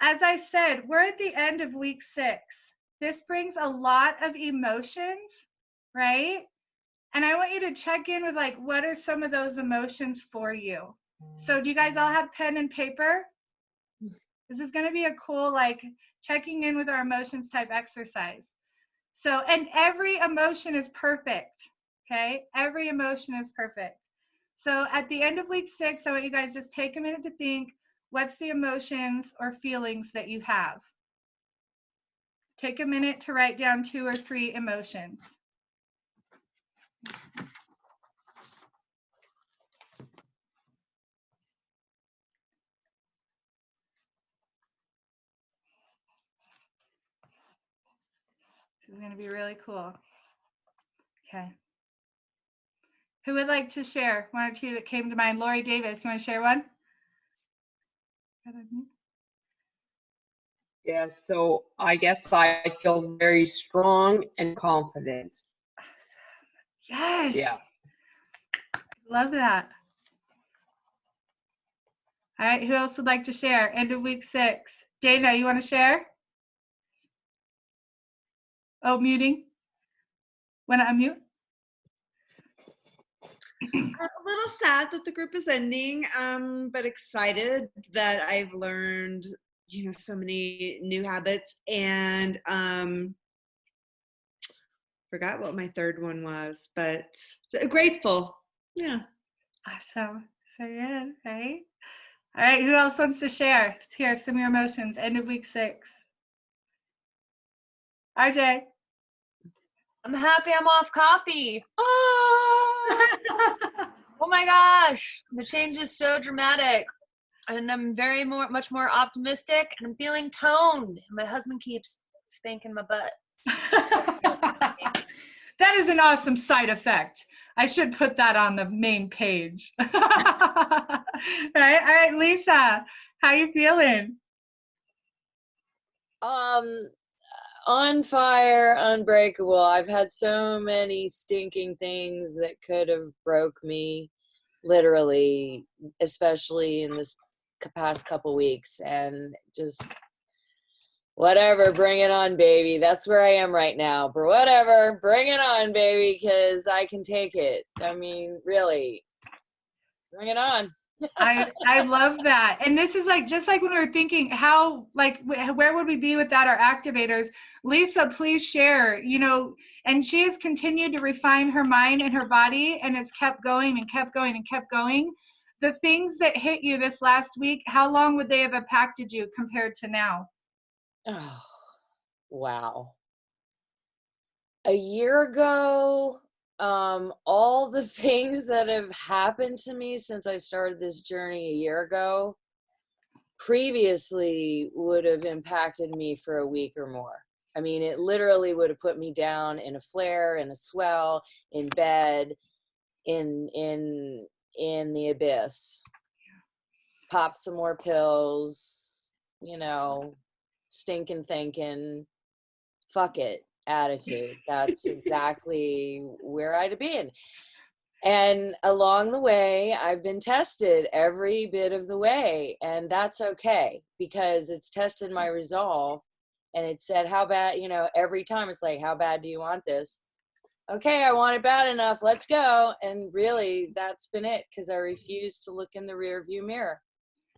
as I said, we're at the end of week 6. This brings a lot of emotions, right? And I want you to check in with like, what are some of those emotions for you? So do you guys all have pen and paper? This is going to be a cool, like, checking in with our emotions type exercise. So, and every emotion is perfect. Okay. Every emotion is perfect. So at the end of week 6, I want you guys just take a minute to think, what's the emotions or feelings that you have? Take a minute to write down 2 or 3 emotions. This is going to be really cool. Okay. Who would like to share? 1 or 2 that came to mind. Lori Davis, you want to share one? Yeah, so I guess I feel very strong and confident. Yes. Yeah. Love that. All right, who else would like to share? End of week 6. Dana, you want to share? Oh, muting. Want to unmute? A little sad that the group is ending, but excited that I've learned, so many new habits, and forgot what my third one was, but grateful. Yeah. Awesome. So good, right? All right, who else wants to share? Let's hear some of your emotions. End of week 6. RJ. I'm happy I'm off coffee. Oh, oh my gosh. The change is so dramatic. And I'm much more optimistic, and I'm feeling toned. My husband keeps spanking my butt. That is an awesome side effect. I should put that on the main page. All right, Lisa, how you feeling? On fire, unbreakable. I've had so many stinking things that could have broke me, literally, especially in this past couple weeks, and just whatever, bring it on, baby. That's where I am right now. But whatever, bring it on, baby, because I can take it. I mean, really, bring it on. I love that. And this is like, just like when we were thinking how, like, where would we be without our activators? Lisa, please share, and she has continued to refine her mind and her body and has kept going and kept going and kept going. The things that hit you this last week, how long would they have impacted you compared to now? Oh, wow. A year ago, all the things that have happened to me since I started this journey a year ago previously would have impacted me for a week or more. I mean, it literally would have put me down in a flare, in a swell, in bed, in the abyss. Pop some more pills, stinking thinking, fuck it attitude. That's exactly where I'd been. And along the way, I've been tested every bit of the way, and that's okay, because it's tested my resolve. And it said, how bad, every time it's like, how bad do you want this? Okay, I want it bad enough, let's go. And really, that's been it, because I refuse to look in the rear view mirror.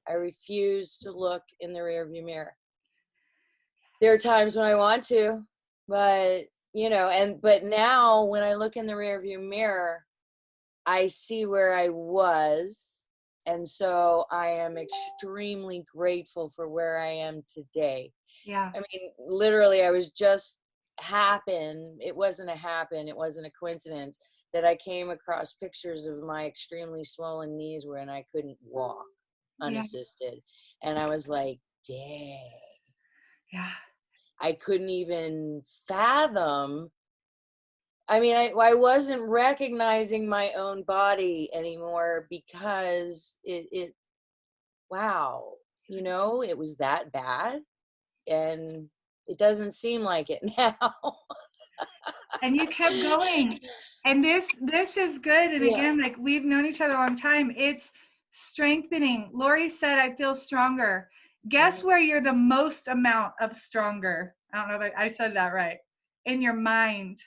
I refuse to look in the rear view mirror. There are times when I want to, but but now when I look in the rearview mirror, I see where I was, and so I am extremely grateful for where I am today. Yeah. I mean, literally, I was just it wasn't a coincidence that I came across pictures of my extremely swollen knees when I couldn't walk unassisted. Yeah. And I was like, dang. Yeah. I couldn't even fathom. I mean, I wasn't recognizing my own body anymore, because wow, it was that bad, and it doesn't seem like it now. And you kept going. And this is good. And again, like, we've known each other a long time. It's strengthening. Lori said, I feel stronger. Guess where you're the most amount of stronger? I don't know if I said that right. In your mind.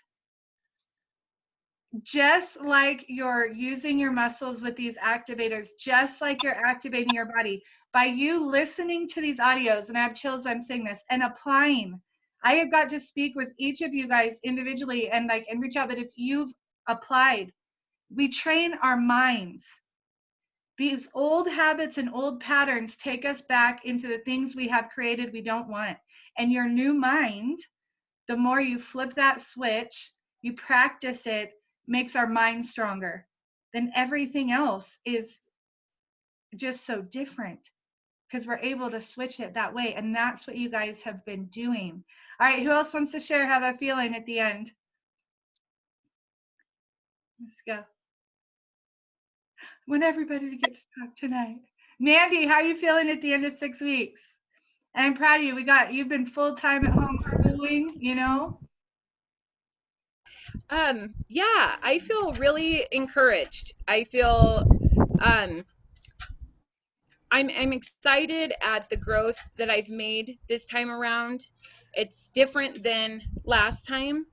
Just like you're using your muscles with these activators, just like you're activating your body, by you listening to these audios, and I have chills I'm saying this, and applying. I have got to speak with each of you guys individually and reach out, but it's you've applied. We train our minds. These old habits and old patterns take us back into the things we have created we don't want. And your new mind, the more you flip that switch, you practice it, makes our mind stronger. Then everything else is just so different because we're able to switch it that way. And that's what you guys have been doing. All right, who else wants to share how they're feeling at the end? Let's go. I want everybody to get to talk tonight. Mandy, how are you feeling at the end of 6 weeks? And I'm proud of you. You've been full time at home schooling, you know? Yeah, I feel really encouraged. I feel I'm excited at the growth that I've made this time around. It's different than last time.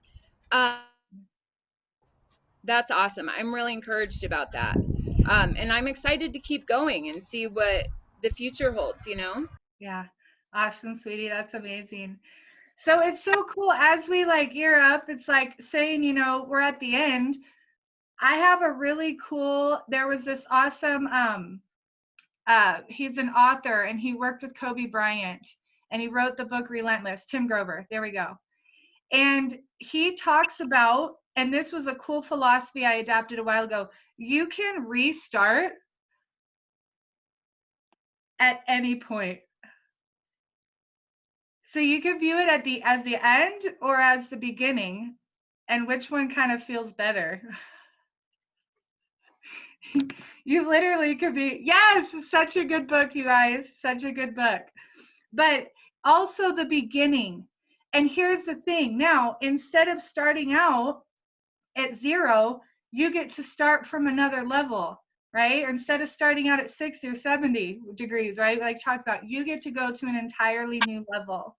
That's awesome. I'm really encouraged about that. And I'm excited to keep going and see what the future holds, you know? Yeah. Awesome, sweetie. That's amazing. So it's so cool as we gear up. It's like saying, you know, we're at the end. I have a really cool, there was this awesome, he's an author and he worked with Kobe Bryant and he wrote the book Relentless, Tim Grover. There we go. And he talks about, and this was a cool philosophy I adapted a while ago, you can restart at any point. So you can view it as the end or as the beginning, and which one kind of feels better. You literally could be, yes, such a good book, you guys, such a good book. But also the beginning. And here's the thing. Now, instead of starting out at 0, you get to start from another level, right? Instead of starting out at 60 or 70 degrees, right? Like talk about, you get to go to an entirely new level.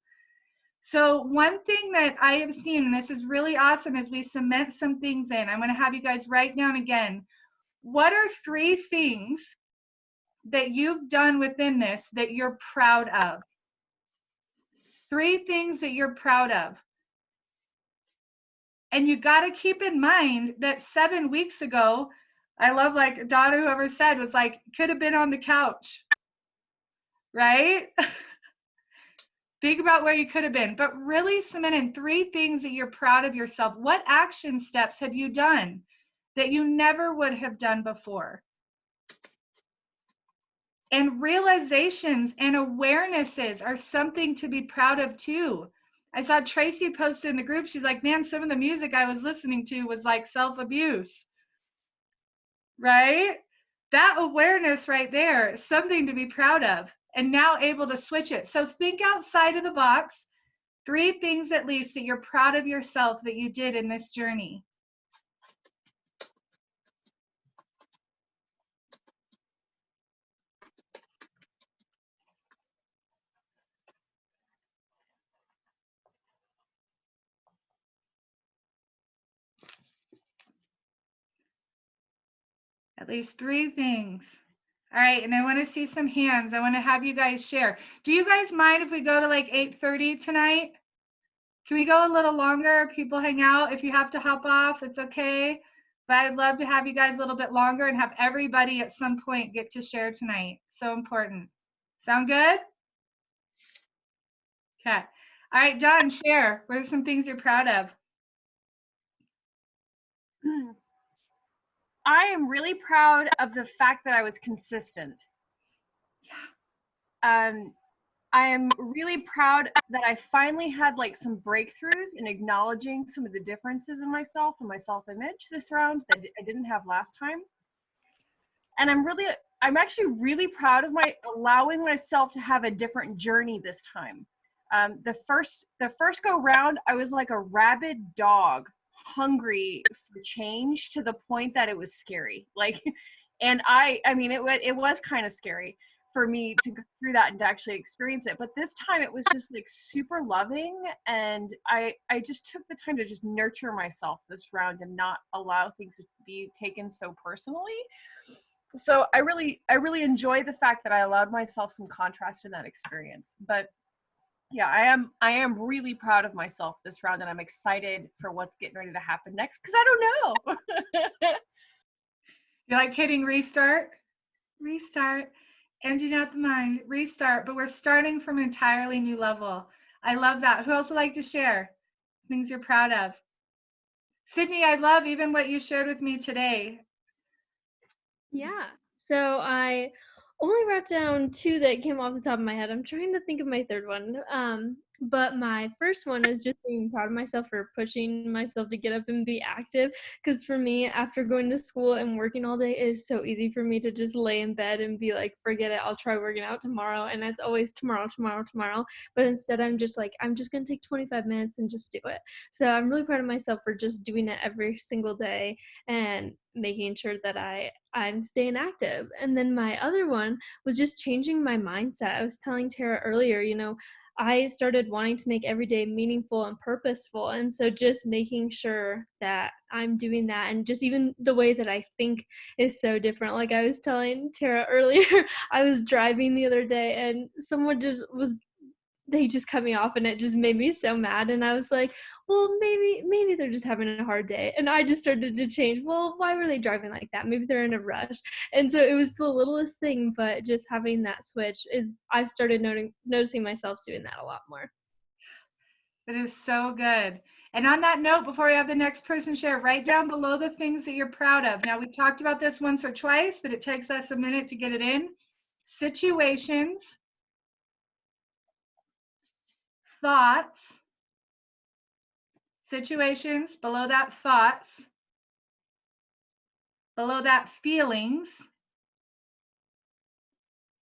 So one thing that I have seen, and this is really awesome, as we cement some things in, I'm going to have you guys write down again, what are 3 things that you've done within this that you're proud of? 3 things that you're proud of. And you got to keep in mind that 7 weeks ago, I love Donna, whoever said, was could have been on the couch, right? Think about where you could have been, but really cement in 3 things that you're proud of yourself. What action steps have you done that you never would have done before? And realizations and awarenesses are something to be proud of too. I saw Tracy posted in the group, she's like, man, some of the music I was listening to was like self-abuse, right? That awareness right there, something to be proud of, and now able to switch it. So think outside of the box. 3 things at least that you're proud of yourself that you did in this journey. At least 3 things. All right, and I want to see some hands. I want to have you guys share. Do you guys mind if we go to 8:30 tonight? Can we go a little longer? People hang out. If you have to hop off, it's okay. But I'd love to have you guys a little bit longer and have everybody at some point get to share tonight. So important. Sound good? Okay. All right, Dawn, share. What are some things you're proud of? I am really proud of the fact that I was consistent. Yeah. I am really proud that I finally had some breakthroughs in acknowledging some of the differences in myself and my self-image this round that I didn't have last time. And I'm actually really proud of allowing myself to have a different journey this time. The first go round, I was like a rabid dog, hungry for change to the point that it was scary. And I mean, it was kind of scary. for me to go through that and to actually experience it. But this time it was just like super loving, and I just took the time to just nurture myself this round and not allow things to be taken so personally. So I really enjoy the fact that I allowed myself some contrast in that experience. But yeah, I am really proud of myself this round, and I'm excited for what's getting ready to happen next because I don't know. You're like hitting restart, emptying out the mind, restart, but we're starting from an entirely new level. I love that. Who else would like to share things you're proud of? Sydney, I love even what you shared with me today. Yeah. So I only wrote down 2 that came off the top of my head. I'm trying to think of my third one. But my first one is just being proud of myself for pushing myself to get up and be active. Because for me, after going to school and working all day, it is so easy for me to just lay in bed and be like, forget it, I'll try working out tomorrow. And it's always tomorrow. But instead, I'm just like, I'm just going to take 25 minutes and just do it. So I'm really proud of myself for just doing it every single day and making sure that I'm staying active. And then my other one was just changing my mindset. I was telling Tara earlier, I started wanting to make every day meaningful and purposeful. And so just making sure that I'm doing that, and just even the way that I think is so different. Like I was telling Tara earlier, I was driving the other day and someone they just cut me off, and it just made me so mad. And I was like, well, maybe they're just having a hard day. And I just started to change. Well, why were they driving like that? Maybe they're in a rush. And so it was the littlest thing, but just having that switch I've started noticing myself doing that a lot more. That is so good. And on that note, before we have the next person share, write down below the things that you're proud of. Now, we've talked about this once or twice, but it takes us a minute to get it in. Situations, thoughts, situations, below that thoughts, below that feelings,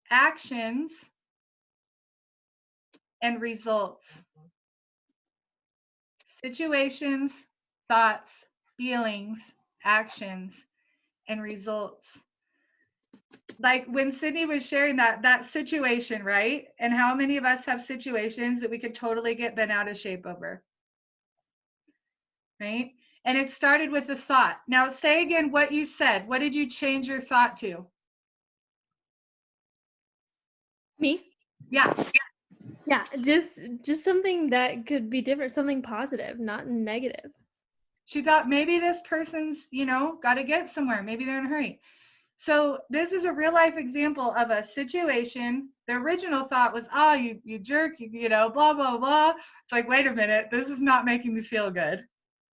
actions, and results. Situations, thoughts, feelings, actions, and results. Like when Sydney was sharing that situation, right? And how many of us have situations that we could totally get bent out of shape over, right? And it started with a thought. Now say again what you said. What did you change your thought to? Me? Yeah. Yeah, just something that could be different, something positive, not negative. She thought maybe this person's, got to get somewhere. Maybe they're in a hurry. So this is a real life example of a situation. The original thought was, oh, you jerk, blah, blah, blah. It's like, wait a minute, this is not making me feel good.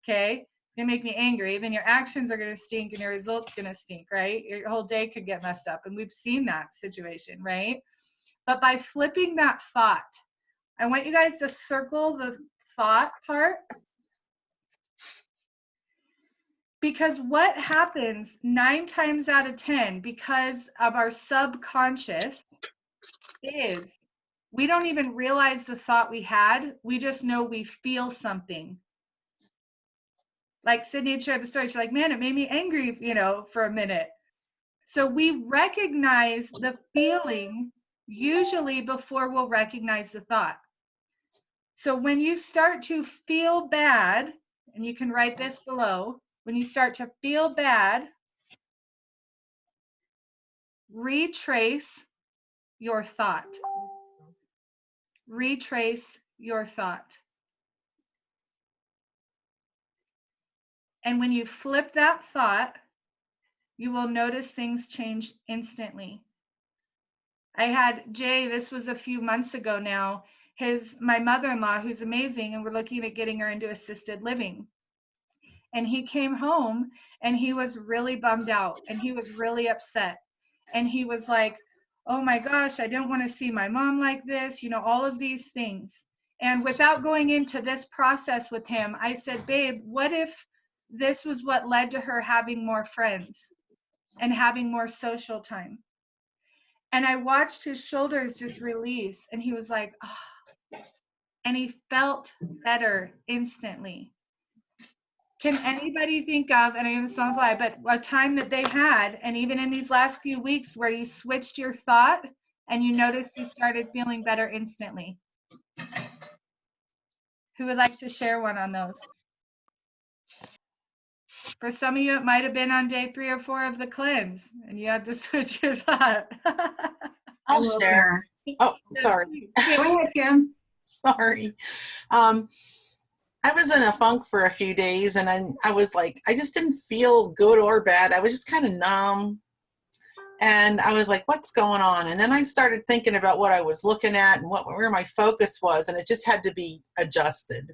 Okay. It's gonna make me angry. Even your actions are gonna stink and your results gonna stink, right? Your whole day could get messed up. And we've seen that situation, right? But by flipping that thought, I want you guys to circle the thought part. Because what happens 9 times out of 10 because of our subconscious is we don't even realize the thought we had. We just know we feel something. Like Sydney shared the story. She's like, man, it made me angry, for a minute. So we recognize the feeling usually before we'll recognize the thought. So when you start to feel bad, and you can write this below, when you start to feel bad, retrace your thought. Retrace your thought. And when you flip that thought, you will notice things change instantly. I had Jay, this was a few months ago now, my mother-in-law, who's amazing, and we're looking at getting her into assisted living. And he came home and he was really bummed out and he was really upset. And he was like, oh my gosh, I don't want to see my mom like this, all of these things. And without going into this process with him, I said, babe, what if this was what led to her having more friends and having more social time? And I watched his shoulders just release and he was like, oh, and he felt better instantly. Can anybody think of, and I know this on fly, but a time that they had, and even in these last few weeks where you switched your thought and you noticed you started feeling better instantly? Who would like to share one on those? For some of you, it might have been on day 3 or 4 of the cleanse, and you had to switch your thought. I'll share. Oh, sorry. Go ahead, Kim. Sorry. I was in a funk for a few days, and I was like, I just didn't feel good or bad. I was just kind of numb. And I was like, what's going on? And then I started thinking about what I was looking at and where my focus was, and it just had to be adjusted.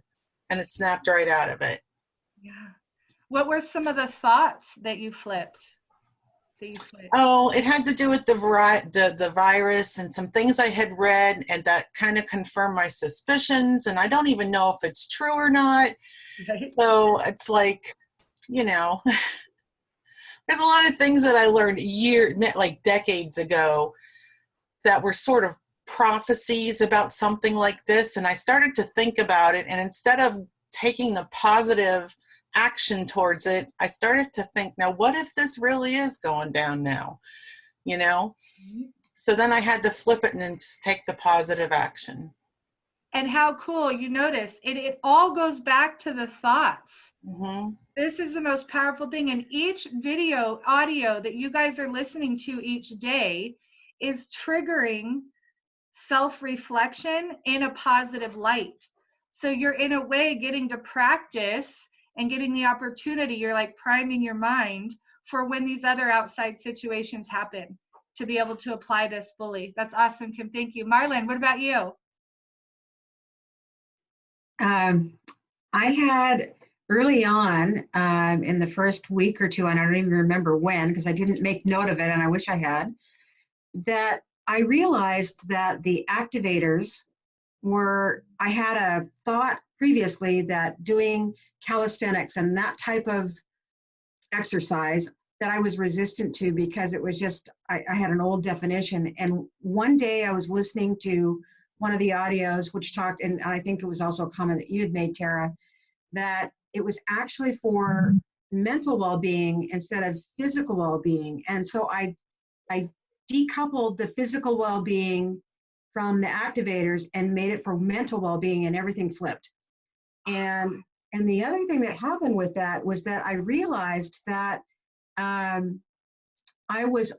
And it snapped right out of it. Yeah. What were some of the thoughts that you flipped? Oh, it had to do with the virus and some things I had read, and that kind of confirmed my suspicions. And I don't even know if it's true or not. Right. So it's like, you know, there's a lot of things that I learned decades ago that were sort of prophecies about something like this. And I started to think about it. And instead of taking the positive action towards it, I started to think, now what if this really is going down now? You know? So then I had to flip it and just take the positive action. And how cool, you notice it all goes back to the thoughts. Mm-hmm. This is the most powerful thing. And each audio that you guys are listening to each day is triggering self-reflection in a positive light. So you're in a way getting to practice and getting the opportunity. You're like priming your mind for when these other outside situations happen to be able to apply this fully. That's awesome, Kim. Thank you. Marlon, what about you? I had early on in the first week or two, and I don't even remember when because I didn't make note of it, and I wish I had, that I realized that the activators I had a thought previously that doing calisthenics and that type of exercise that I was resistant to because it was just, I had an old definition. And one day I was listening to one of the audios which talked, and I think it was also a comment that you had made, Tara, that it was actually for mental well-being instead of physical well-being. And so I decoupled the physical well-being from the activators and made it for mental well-being, and everything flipped. And the other thing that happened with that was that I realized that I was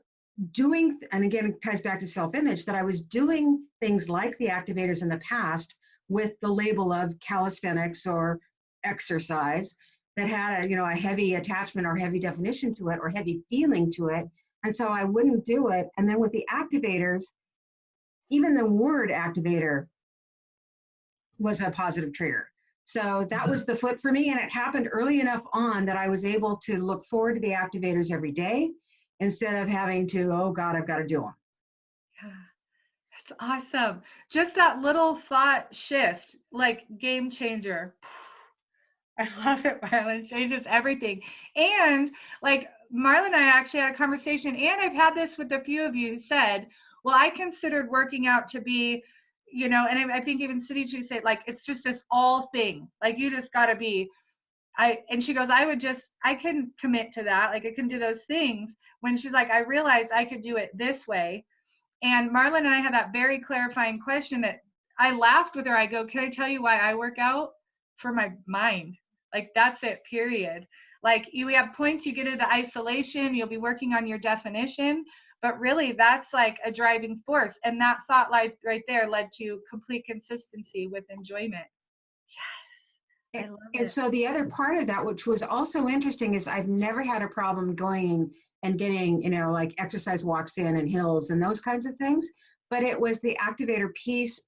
doing, and again, it ties back to self-image, that I was doing things like the activators in the past with the label of calisthenics or exercise that had a heavy attachment or heavy definition to it or heavy feeling to it. And so I wouldn't do it. And then with the activators, even the word activator was a positive trigger. So that was the flip for me. And it happened early enough on that I was able to look forward to the activators every day instead of having to, oh God, I've got to do them. Yeah, that's awesome. Just that little thought shift, like game changer. I love it, Marlon. Changes everything. And like Marlon and I actually had a conversation, and I've had this with a few of you who said, well, I considered working out to be, and I think even City Tree said, like, it's just this all thing. Like, you just got to be, and she goes, I can commit to that. Like, I can do those things. When she's like, I realized I could do it this way. And Marlon and I had that very clarifying question that I laughed with her. I go, can I tell you why I work out? For my mind. Like, that's it, period. Like, we have points, you get into isolation, you'll be working on your definition, but really that's like a driving force. And that thought light right there led to complete consistency with enjoyment. Yes, I love it. And so the other part of that, which was also interesting, is I've never had a problem going and getting, like exercise walks in and hills and those kinds of things. But it was the activator piece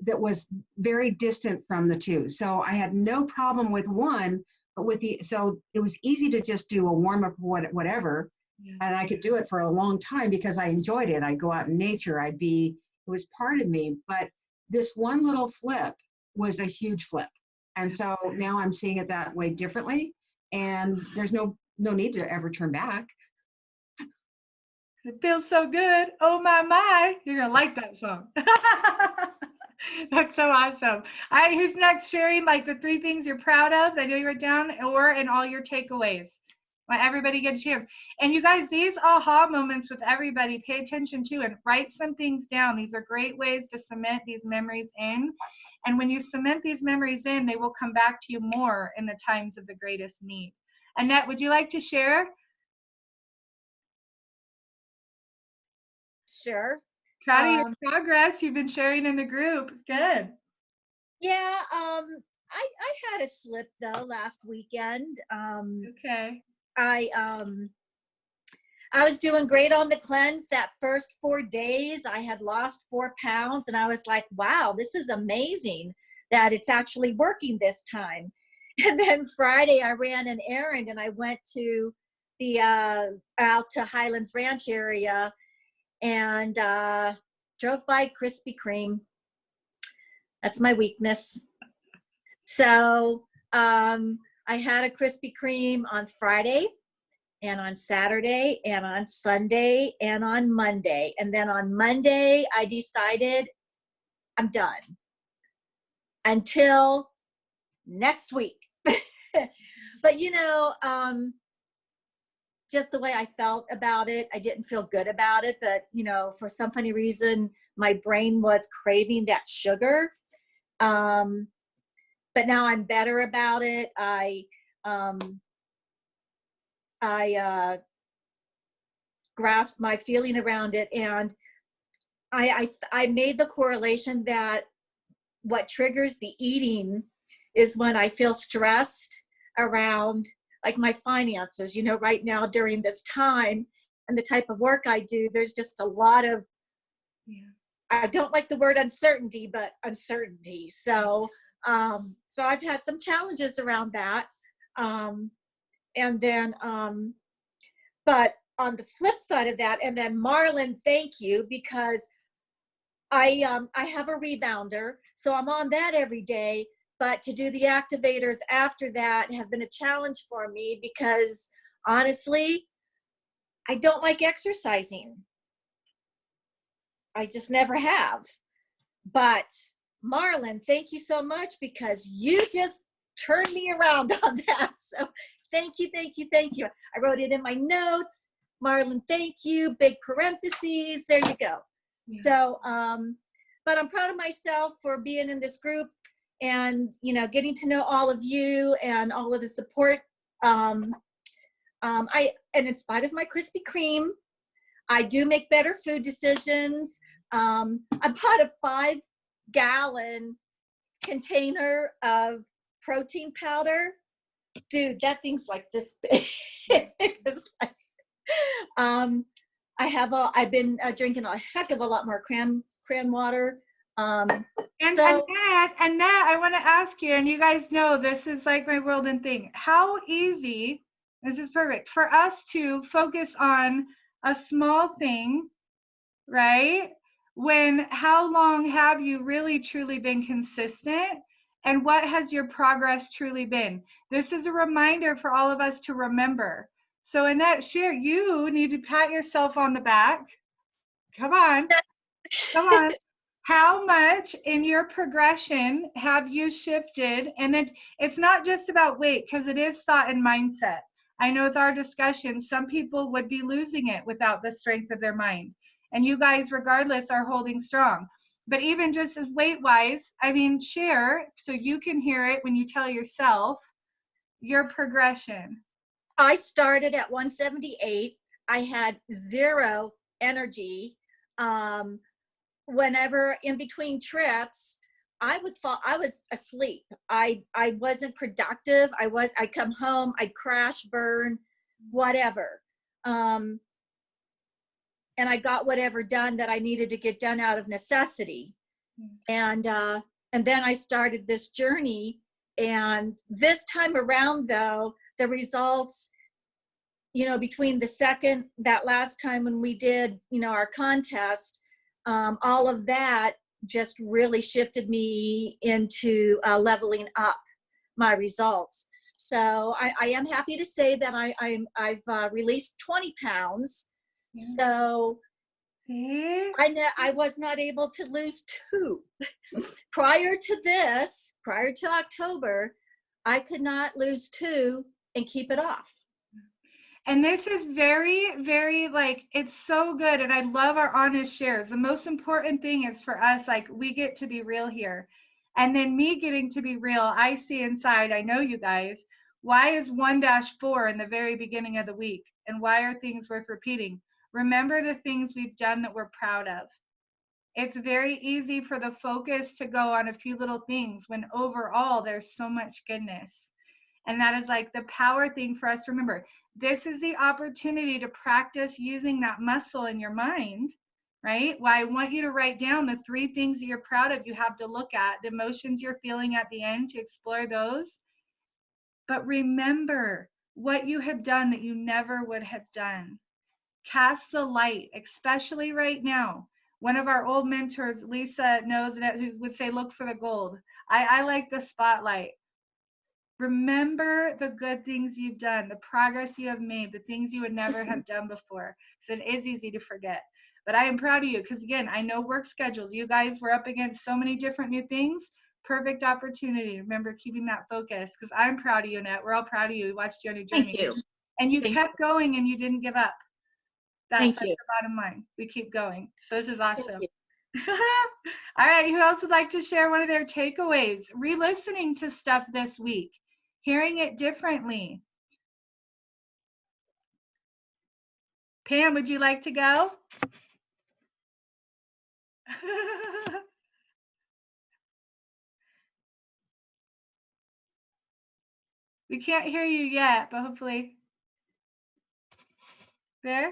that was very distant from the two. So I had no problem with one, but so it was easy to just do a warm up, whatever. Yeah. And I could do it for a long time because I enjoyed it. I'd go out in nature. it was part of me. But this one little flip was a huge flip. And so now I'm seeing it that way differently. And there's no need to ever turn back. It feels so good. Oh my. You're going to like that song. That's so awesome. All right, who's next sharing like the 3 things you're proud of? I know you wrote down, and all your takeaways. I want everybody to get a chance. And you guys, these aha moments with everybody, pay attention to and write some things down. These are great ways to cement these memories in. And when you cement these memories in, they will come back to you more in the times of the greatest need. Annette, would you like to share? Sure. Proud of your progress. You've been sharing in the group. Good. Yeah, I had a slip though last weekend. Okay. I was doing great on the cleanse. That first 4 days, I had lost 4 pounds, and I was like, wow, this is amazing that it's actually working this time. And then Friday, I ran an errand, and I went to the out to Highlands Ranch area, and drove by Krispy Kreme. That's my weakness. So I had a Krispy Kreme on Friday, and on Saturday, and on Sunday, and on Monday. And then on Monday, I decided I'm done until next week. But you know, just the way I felt about it, I didn't feel good about it, but you know, for some funny reason, my brain was craving that sugar. But now I'm better about it. I grasped my feeling around it, and I made the correlation that what triggers the eating is when I feel stressed around like my finances. You know, right now during this time and the type of work I do, there's just a lot of, I don't like the word uncertainty, but uncertainty. So so I've had some challenges around that. And then, but on the flip side of that, and then Marlon, thank you, because I have a rebounder, so I'm on that every day. But to do the activators after that have been a challenge for me because honestly, I don't like exercising. I just never have. But Marlon, thank you so much because you just turned me around on that. So thank you, thank you, thank you. I wrote it in my notes. Marlon, thank you. Big parentheses. There you go. Yeah. So, but I'm proud of myself for being in this group and, you know, getting to know all of you and all of the support. And in spite of my Krispy Kreme, I do make better food decisions. I bought a 5-gallon container of protein powder. Dude, that thing's like this big. It's like, I've been drinking a heck of a lot more cran water. And Annette, I want to ask you, and you guys know this is like my world and thing. How easy, this is perfect, for us to focus on a small thing, right? When how long have you really truly been consistent? And what has your progress truly been? This is a reminder for all of us to remember. So Annette, share, you need to pat yourself on the back. Come on, come on. How much in your progression have you shifted? And then it's not just about weight, because it is thought and mindset. I know with our discussion, some people would be losing it without the strength of their mind. And you guys, regardless, are holding strong. But even just as weight-wise, I mean, share so you can hear it when you tell yourself your progression. I started at 178. I had 0 energy. Whenever in between trips, I was asleep. I wasn't productive. I'd come home, I'd crash, burn, whatever. And I got whatever done that I needed to get done out of necessity. And then I started this journey. And this time around, though, the results, you know, between that last time when we did, you know, our contest, all of that just really shifted me into leveling up my results. So I am happy to say that I've released 20 pounds. So I was not able to lose 2. Prior to October, I could not lose 2 and keep it off. And this is very, very like, it's so good. And I love our honest shares. The most important thing is for us, like, we get to be real here. And then me getting to be real, I see inside, I know you guys, why is 1-4 in the very beginning of the week? And why are things worth repeating? Remember the things we've done that we're proud of. It's very easy for the focus to go on a few little things when overall there's so much goodness. And that is like the power thing for us to remember. This is the opportunity to practice using that muscle in your mind, right? Why I want you to write down the 3 things that you're proud of you have to look at, the emotions you're feeling at the end, to explore those. But remember what you have done that you never would have done. Cast the light, especially right now. One of our old mentors, Lisa, knows that, who would say, look for the gold. I like the spotlight. Remember the good things you've done, the progress you have made, the things you would never have done before. So it is easy to forget. But I am proud of you because, again, I know work schedules. You guys were up against so many different new things. Perfect opportunity. Remember keeping that focus, because I'm proud of you, Annette. We're all proud of you. We watched you on your journey. Thank you. And you Thank kept going and you didn't give up. That's Thank like you. the bottom line. We keep going. So this is awesome. you. All right. Who else would like to share one of their takeaways? Re-listening to stuff this week, hearing it differently. Pam, would you like to go? We can't hear you yet, but hopefully. There?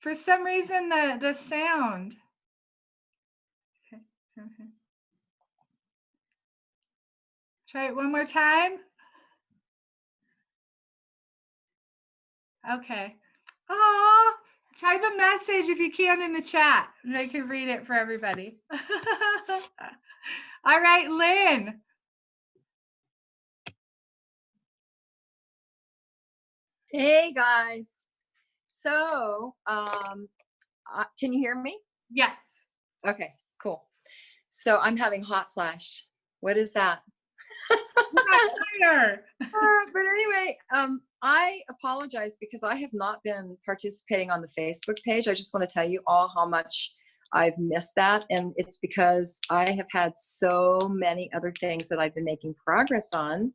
For some reason, the sound. Okay. Try it one more time. Okay. Oh, try the message if you can in the chat, and I can read it for everybody. All right, Lynn. Hey guys. So, can you hear me? Yes. Okay, cool. So I'm having hot flash. What is that? But anyway, I apologize because I have not been participating on the Facebook page. I just want to tell you all how much I've missed that. And it's because I have had so many other things that I've been making progress on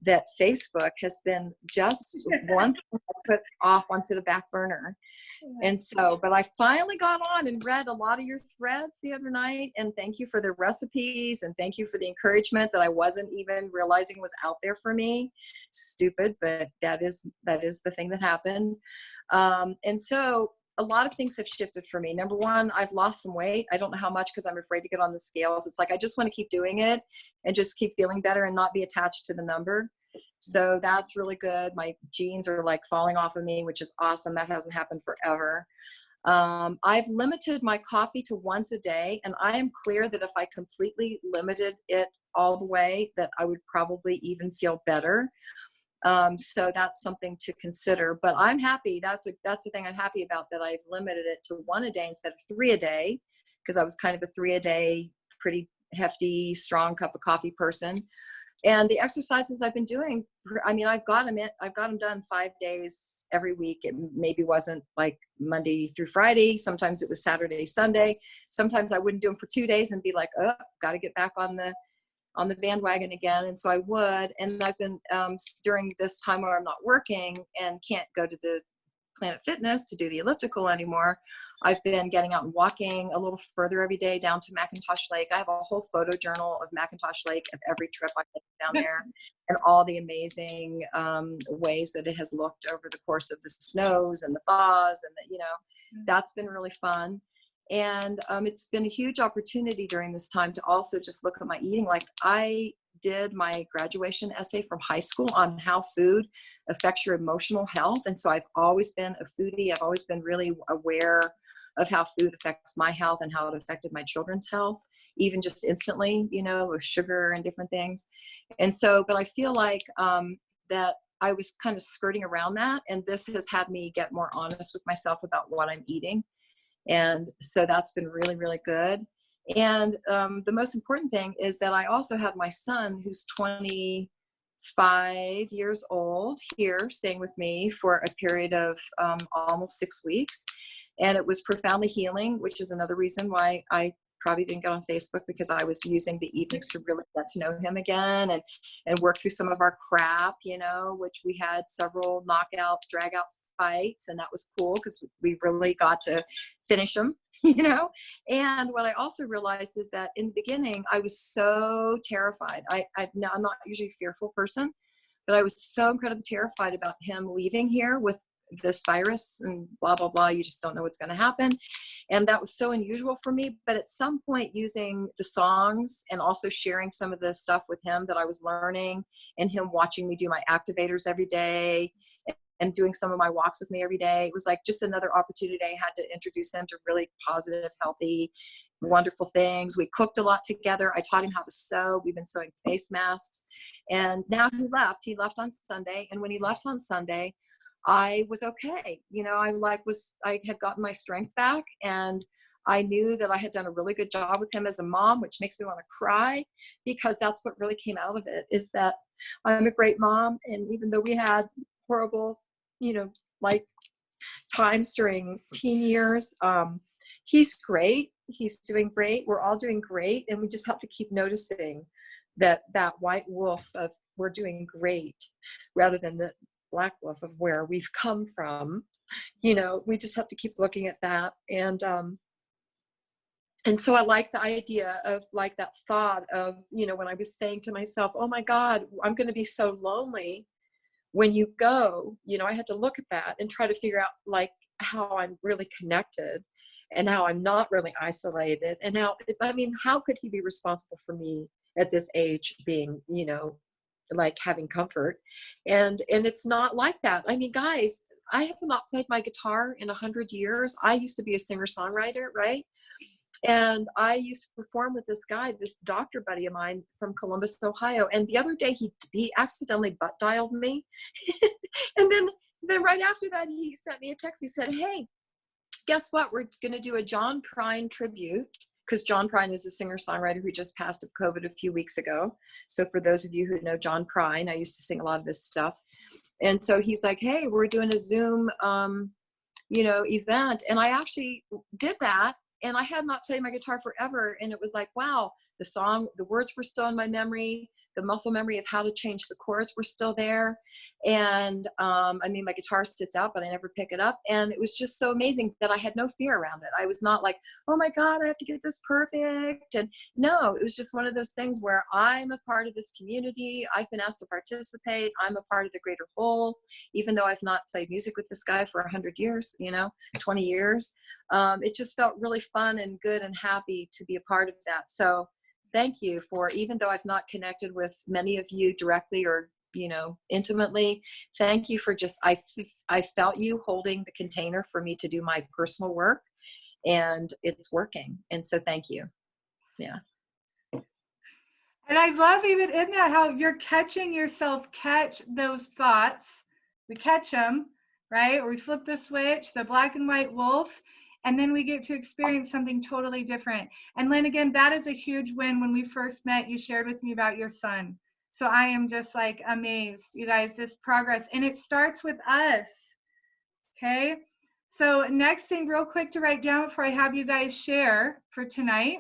that Facebook has been just one thing I put off onto the back burner. And so, but I finally got on and read a lot of your threads the other night, and thank you for the recipes and thank you for the encouragement that I wasn't even realizing was out there for me. Stupid, but that is the thing that happened. And so a lot of things have shifted for me. Number one, I've lost some weight. I don't know how much because I'm afraid to get on the scales. It's like I just want to keep doing it and just keep feeling better and not be attached to the number. So that's really good. My jeans are like falling off of me, which is awesome. That hasn't happened forever. I've limited my coffee to once a day, and I am clear that if I completely limited it all the way, that I would probably even feel better. So that's something to consider, but I'm happy. That's the thing I'm happy about, that I've limited it to 1 a day instead of 3 a day, because I was kind of a 3 a day, pretty hefty, strong cup of coffee person. And the exercises I've been doing, I mean, I've got them done 5 days every week. It maybe wasn't like Monday through Friday. Sometimes it was Saturday, Sunday. Sometimes I wouldn't do them for 2 days and be like, oh, got to get back on the bandwagon again. And so I would, and I've been, during this time where I'm not working and can't go to the Planet Fitness to do the elliptical anymore, I've been getting out and walking a little further every day down to McIntosh Lake. I have a whole photo journal of McIntosh Lake of every trip I take down there and all the amazing ways that it has looked over the course of the snows and the thaws, and that's been really fun. And it's been a huge opportunity during this time to also just look at my eating. Like, I did my graduation essay from high school on how food affects your emotional health. And so I've always been a foodie. I've always been really aware of how food affects my health and how it affected my children's health, even just instantly, with sugar and different things. And so, but I feel like that I was kind of skirting around that. And this has had me get more honest with myself about what I'm eating. And so that's been really, really good. And the most important thing is that I also had my son, who's 25 years old, here staying with me for a period of almost 6 weeks. And it was profoundly healing, which is another reason why I probably didn't get on Facebook, because I was using the evenings to really get to know him again and work through some of our crap, you know, which we had several knockout, drag out fights. And that was cool because we really got to finish them. You know, and what I also realized is that in the beginning, I was so terrified. I'm not usually a fearful person, but I was so incredibly terrified about him leaving here with this virus and blah, blah, blah. You just don't know what's going to happen. And that was so unusual for me. But at some point, using the songs and also sharing some of the stuff with him that I was learning, and him watching me do my activators every day, and doing some of my walks with me every day. It was like just another opportunity I had to introduce him to really positive, healthy, wonderful things. We cooked a lot together. I taught him how to sew. We've been sewing face masks. And now he left. He left on Sunday. And when he left on Sunday, I was okay. You know, I had gotten my strength back, and I knew that I had done a really good job with him as a mom, which makes me want to cry, because that's what really came out of it, is that I'm a great mom. And even though we had horrible, you know, like times during teen years, he's great. He's doing great. We're all doing great. And we just have to keep noticing that white wolf of we're doing great, rather than the black wolf of where we've come from. You know, we just have to keep looking at that. And so I like the idea of, like, that thought of, you know, when I was saying to myself, oh my God, I'm going to be so lonely when you go, you know, I had to look at that and try to figure out, like, how I'm really connected and how I'm not really isolated. And how, I mean, how could he be responsible for me at this age being, you know, like having comfort? And it's not like that. I mean, guys, I have not played my guitar in 100 years. I used to be a singer-songwriter, right? And I used to perform with this guy, this doctor buddy of mine from Columbus, Ohio. And the other day he accidentally butt dialed me. And then right after that, he sent me a text. He said, hey, guess what? We're going to do a John Prine tribute, because John Prine is a singer-songwriter who just passed of COVID a few weeks ago. So for those of you who know John Prine, I used to sing a lot of his stuff. And so he's like, hey, we're doing a Zoom, you know, event. And I actually did that. And I had not played my guitar forever. And it was like, wow, the song, the words were still in my memory. The muscle memory of how to change the chords were still there. And I mean, my guitar sits out, but I never pick it up. And it was just so amazing that I had no fear around it. I was not like, oh my God, I have to get this perfect. And no, it was just one of those things where I'm a part of this community. I've been asked to participate. I'm a part of the greater whole, even though I've not played music with this guy for 100 years, you know, 20 years. It just felt really fun and good and happy to be a part of that. So thank you for, even though I've not connected with many of you directly or, you know, intimately, thank you for just, I felt you holding the container for me to do my personal work, and it's working. And so thank you. Yeah. And I love even in that how you're catching yourself catch those thoughts. We catch them, right? Or we flip the switch, the black and white wolf, and then we get to experience something totally different. And Lynn, again, that is a huge win. When we first met, you shared with me about your son. So I am just like amazed, you guys, this progress. And it starts with us, okay? So next thing, real quick to write down before I have you guys share for tonight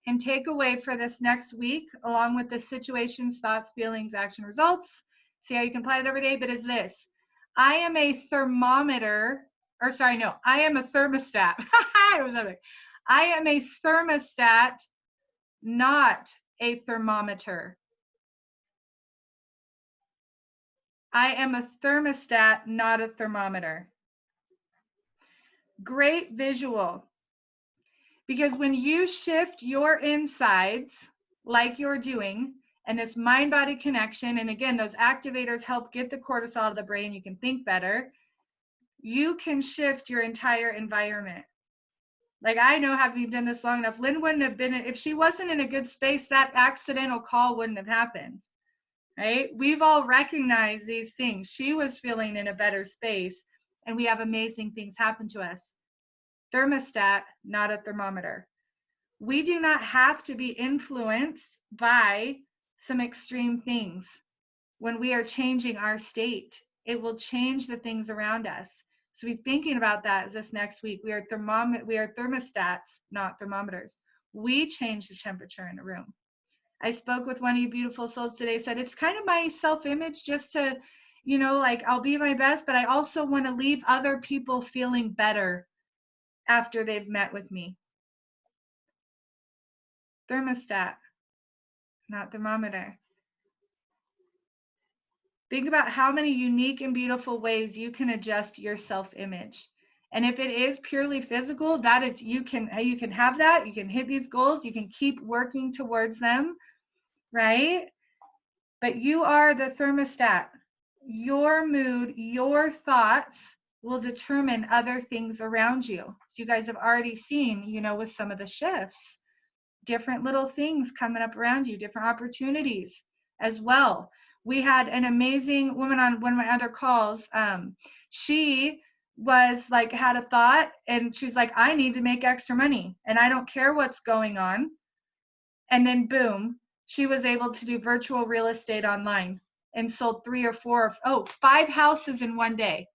and take away for this next week, along with the situations, thoughts, feelings, action, results. See how you can apply it every day, but is this: I am a thermometer, or sorry, no, I am a thermostat. I am a thermostat, not a thermometer. I am a thermostat, not a thermometer. Great visual. Because when you shift your insides, like you're doing, and this mind-body connection, and again, those activators help get the cortisol out of the brain, you can think better, you can shift your entire environment. Like, I know, having done this long enough, Lynn wouldn't have been, if she wasn't in a good space, that accidental call wouldn't have happened, right? We've all recognized these things. She was feeling in a better space, and we have amazing things happen to us. Thermostat, not a thermometer. We do not have to be influenced by some extreme things. When we are changing our state, it will change the things around us. So be thinking about that as this next week. We are thermostats, not thermometers. We change the temperature in a room. I spoke with one of you beautiful souls today, said it's kind of my self-image just to, like I'll be my best, but I also want to leave other people feeling better after they've met with me. Thermostat, not thermometer. Think about how many unique and beautiful ways you can adjust your self-image. And if it is purely physical, that is, you can have that, you can hit these goals, you can keep working towards them, right? But you are the thermostat. Your mood, your thoughts will determine other things around you. So you guys have already seen, with some of the shifts, different little things coming up around you, different opportunities as well. We had an amazing woman on one of my other calls. She was like, had a thought, and she's like, I need to make extra money and I don't care what's going on. And then boom, she was able to do virtual real estate online and sold 5 houses in one day.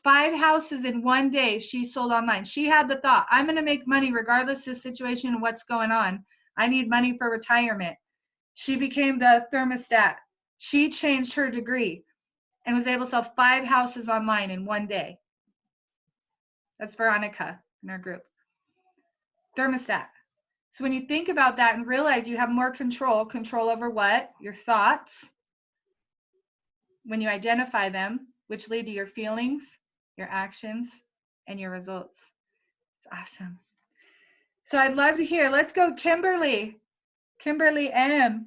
5 houses in one day she sold online. She had the thought, I'm going to make money regardless of the situation and what's going on. I need money for retirement. She became the thermostat. She changed her degree and was able to sell 5 houses online in one day. That's Veronica in our group. Thermostat. So when you think about that and realize you have more control over what? Your thoughts. When you identify them, which lead to your feelings, your actions, and your results. It's awesome. So I'd love to hear. Let's go, Kimberly. Kimberly M.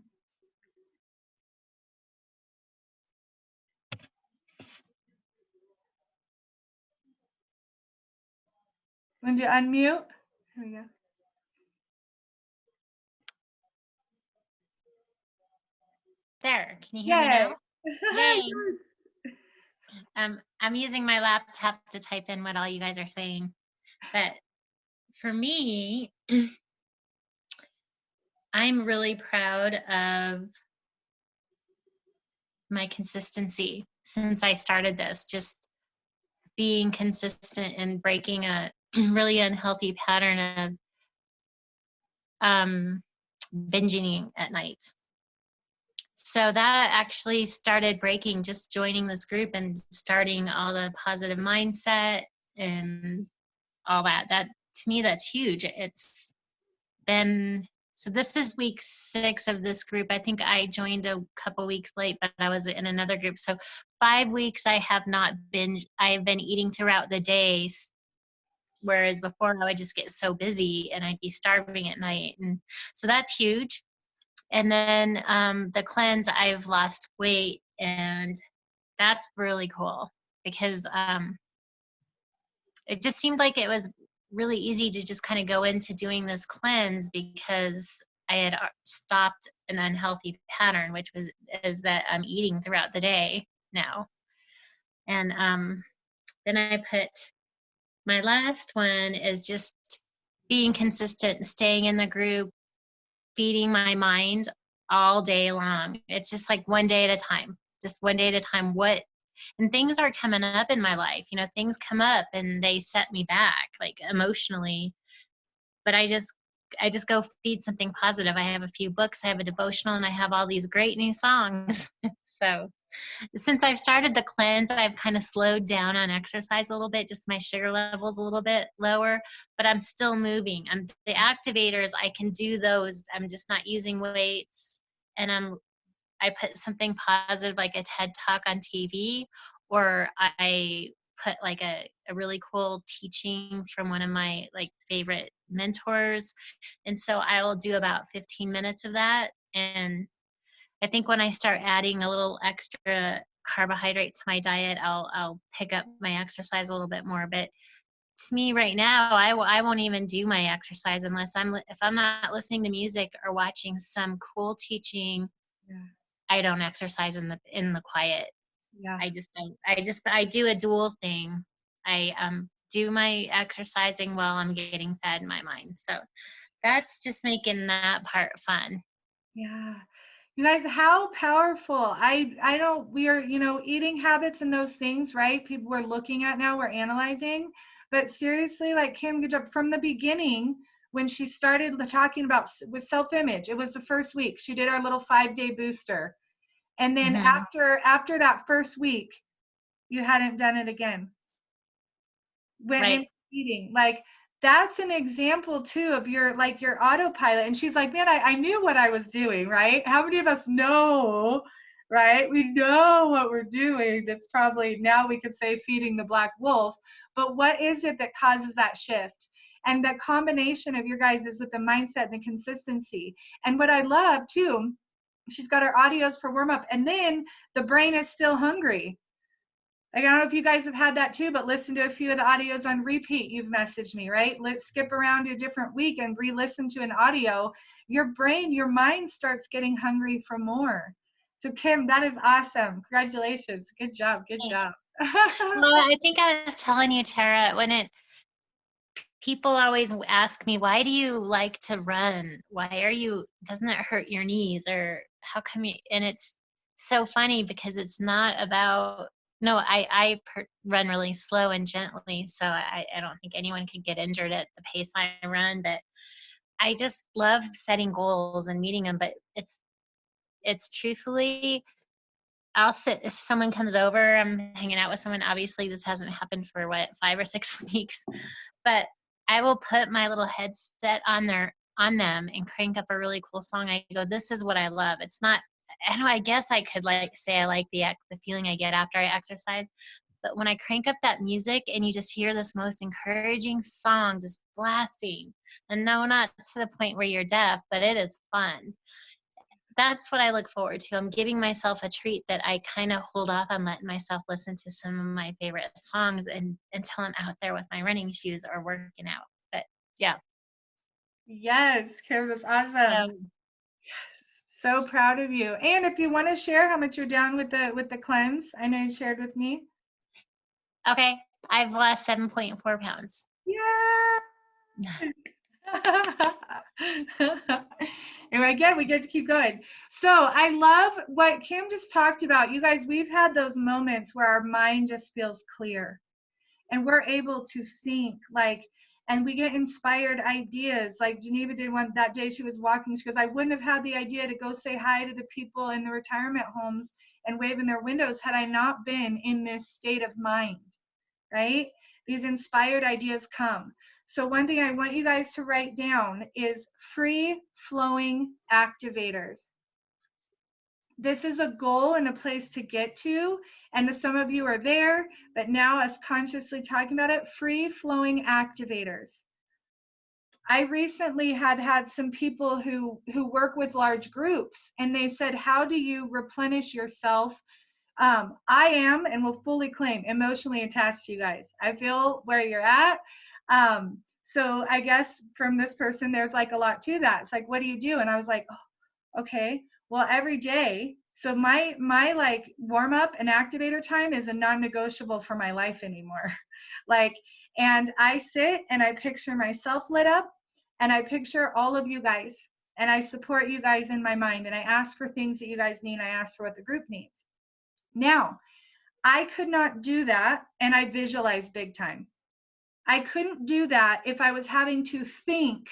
Want you unmute? Here we go. There, can you hear me now? Yay. Yes. I'm using my laptop to type in what all you guys are saying. But for me, I'm really proud of my consistency since I started this, just being consistent and breaking a really unhealthy pattern of binging at night. So that actually started breaking just joining this group and starting all the positive mindset and all that. That, to me, that's huge. It's been, so this is week 6 of this group. I think I joined a couple weeks late, but I was in another group. So 5 weeks I have not binged. I've been eating throughout the days, whereas before I would just get so busy and I'd be starving at night. And so that's huge. And then the cleanse, I've lost weight, and that's really cool because it just seemed like it was really easy to just kind of go into doing this cleanse because I had stopped an unhealthy pattern, which is that I'm eating throughout the day now. And then I put my last one is just being consistent, staying in the group, feeding my mind all day long. It's just like one day at a time, just one day at a time. And things are coming up in my life, things come up and they set me back, like emotionally, but I just go feed something positive. I have a few books, I have a devotional, and I have all these great new songs. So since I've started the cleanse, I've kind of slowed down on exercise a little bit, just my sugar levels a little bit lower, but I'm still moving. The activators, I can do those. I'm just not using weights, and I put something positive like a TED Talk on TV, or I put like a really cool teaching from one of my favorite mentors. And so I will do about 15 minutes of that. And I think when I start adding a little extra carbohydrate to my diet, I'll pick up my exercise a little bit more. But to me right now, I won't even do my exercise if I'm not listening to music or watching some cool teaching. Yeah. I don't exercise in the quiet. Yeah. I do a dual thing. I do my exercising while I'm getting fed in my mind. So that's just making that part fun. Yeah. You guys, how powerful. I don't, we are, eating habits and those things, right? People we're looking at now, we're analyzing. But seriously, like Kim, good job. From the beginning, when she started talking about with self-image, it was the first week. She did our little 5-day booster. And then after that first week, you hadn't done it again. Went in eating. Like, that's an example too of your autopilot. And she's like, man, I knew what I was doing, right? How many of us know, right? We know what we're doing. That's probably, now we could say, feeding the black wolf. But what is it that causes that shift? And that combination of your guys is with the mindset and the consistency. And what I love too, she's got her audios for warm up, and then the brain is still hungry. I don't know if you guys have had that too, but listen to a few of the audios on repeat. You've messaged me, right? Let's skip around to a different week and re-listen to an audio. Your brain, your mind starts getting hungry for more. So Kim, that is awesome. Congratulations. Good job. Good job. Well, I think I was telling you, Tara, people always ask me, why do you like to run? Doesn't it hurt your knees? Or how come you, and it's so funny because it's not about, no, I run really slow and gently, so I don't think anyone could get injured at the pace I run, but I just love setting goals and meeting them. But it's truthfully, I'll sit, if someone comes over, I'm hanging out with someone, obviously this hasn't happened for 5 or 6 weeks, but I will put my little headset on them and crank up a really cool song. I go, this is what I love. It's not, I guess I could say I like the feeling I get after I exercise, but when I crank up that music and you just hear this most encouraging song just blasting, and no, not to the point where you're deaf, but it is fun. That's what I look forward to. I'm giving myself a treat that I kind of hold off on letting myself listen to some of my favorite songs until I'm out there with my running shoes or working out. But yeah. Yes, Kim, that's awesome. So proud of you. And if you want to share how much you're down with the cleanse, I know you shared with me. Okay, I've lost 7.4 pounds. Yeah. And again, we get to keep going. So I love what Kim just talked about. You guys, we've had those moments where our mind just feels clear and we're able to think and we get inspired ideas. Like Geneva did one that day. She was walking. She goes, I wouldn't have had the idea to go say hi to the people in the retirement homes and wave in their windows had I not been in this state of mind, right? These inspired ideas come. So one thing I want you guys to write down is free flowing activators. This is a goal and a place to get to, and some of you are there, but now us consciously talking about it, free flowing activators. I recently had some people who work with large groups, and they said, how do you replenish yourself? I am, and will fully claim, emotionally attached to you guys. I feel where you're at. So I guess from this person, there's like a lot to that. It's like, what do you do? And I was like, oh, okay, well, every day. So my like warm up and activator time is a non-negotiable for my life anymore. And I sit and I picture myself lit up, and I picture all of you guys, and I support you guys in my mind, and I ask for things that you guys need. I ask for what the group needs. Now, I could not do that, and I visualize big time. I couldn't do that if I was having to think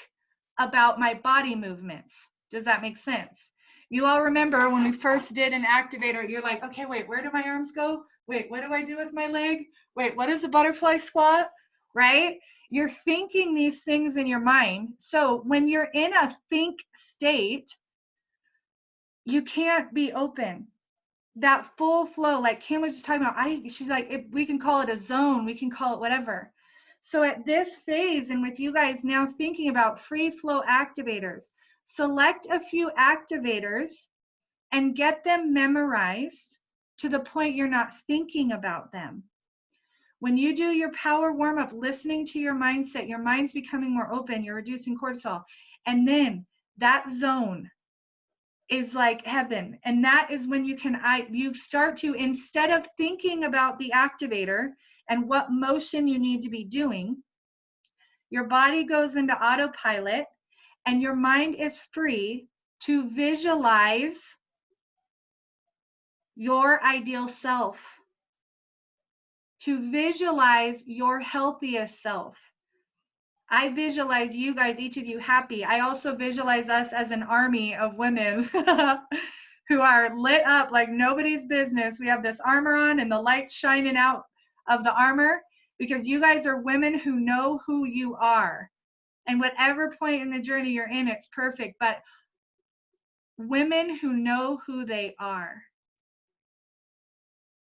about my body movements. Does that make sense? You all remember when we first did an activator, you're like, okay, wait, where do my arms go? Wait, what do I do with my leg? Wait, what is a butterfly squat? Right? You're thinking these things in your mind. So when you're in a think state, you can't be open. That full flow, like Kim was just talking about, she's like, if we can call it a zone, we can call it whatever. So at this phase, and with you guys now thinking about free flow activators, select a few activators and get them memorized to the point you're not thinking about them. When you do your power warm up, listening to your mindset, your mind's becoming more open, you're reducing cortisol. And then that zone is like heaven. And that is when you start to, instead of thinking about the activator and what motion you need to be doing, your body goes into autopilot, and your mind is free to visualize your ideal self, to visualize your healthiest self. I visualize you guys, each of you, happy. I also visualize us as an army of women who are lit up like nobody's business. We have this armor on and the lights shining out of the armor because you guys are women who know who you are. And whatever point in the journey you're in, it's perfect. But women who know who they are.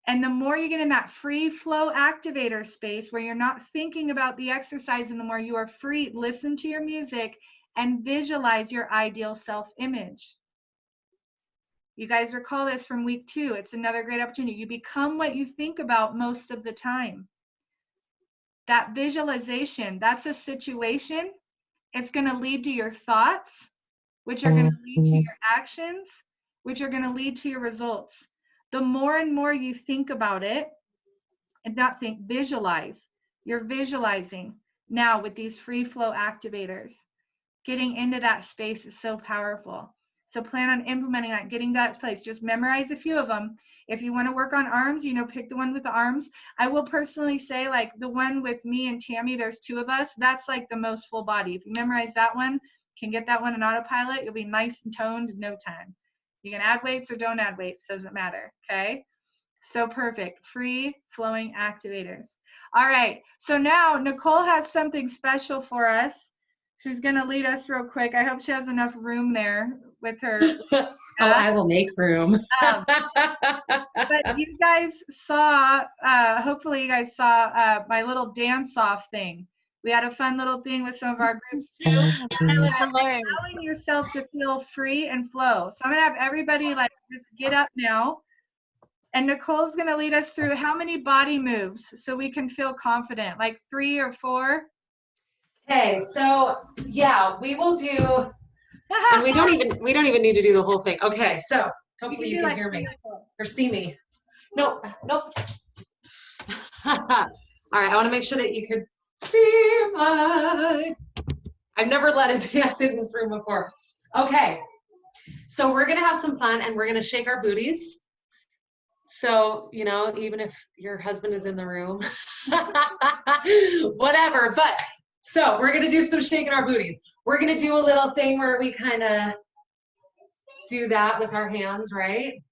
And the more you get in that free flow activator space where you're not thinking about the exercise, and the more you are free, listen to your music and visualize your ideal self-image. You guys recall this from week 2. It's another great opportunity. You become what you think about most of the time. That visualization, that's a situation. It's going to lead to your thoughts, which are going to lead to your actions, which are going to lead to your results. The more and more you think about it, and not think, visualize. You're visualizing now with these free flow activators. Getting into that space is so powerful. So plan on implementing that, getting that place. Just memorize a few of them. If you want to work on arms, pick the one with the arms. I will personally say, like the one with me and Tammy, there's 2 of us. That's like the most full body. If you memorize that one, can get that one in autopilot, you'll be nice and toned in no time. You can add weights or don't add weights, doesn't matter, okay? So perfect, free flowing activators. All right, so now Nicole has something special for us. She's gonna lead us real quick. I hope she has enough room there with her. Oh, I will make room. But you guys saw, hopefully you guys saw my little dance-off thing. We had a fun little thing with some of our groups too. Allowing yourself to feel free and flow. So I'm gonna have everybody like just get up now. And Nicole's gonna lead us through how many body moves so we can feel confident, like 3 or 4. Okay, so yeah, we will do, and we don't even need to do the whole thing. Okay, so hopefully you can hear me or see me. Nope. All right, I want to make sure that you can see I've never led a dance in this room before. Okay, so we're gonna have some fun and we're gonna shake our booties. So, even if your husband is in the room, whatever, but so we're gonna do some shaking our booties. We're gonna do a little thing where we kind of do that with our hands, right?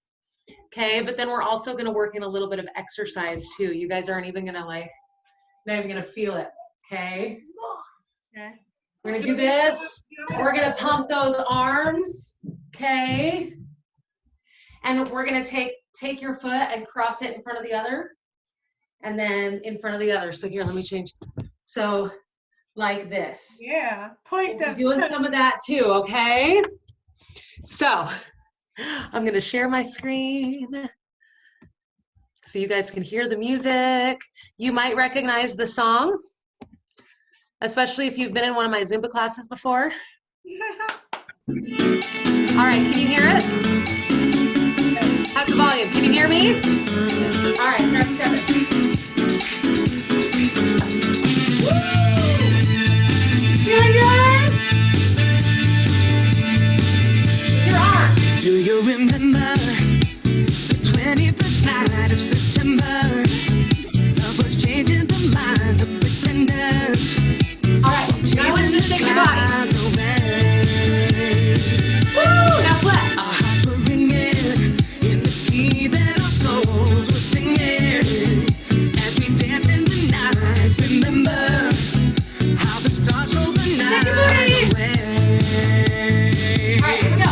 Okay, but then we're also gonna work in a little bit of exercise too. You guys aren't even gonna not even gonna feel it, okay? Okay. We're gonna do this. We're gonna pump those arms, okay? And we're gonna take your foot and cross it in front of the other, and then in front of the other. So here, let me change. So like this. Yeah, point we'll be doing some of that too, okay? So I'm gonna share my screen so you guys can hear the music. You might recognize the song, especially if you've been in one of my Zumba classes before. All right, can you hear it? How's the volume? Can you hear me? All right, start stepping. Your arm. Do you remember the 21st night of September? Love was changing the minds of pretenders. All right, now I want you to shake your body. Woo! Now flex. Our hearts were ringing in the key that our souls were singing as we danced in the night. Remember how the stars roll the night away. All right, here we go.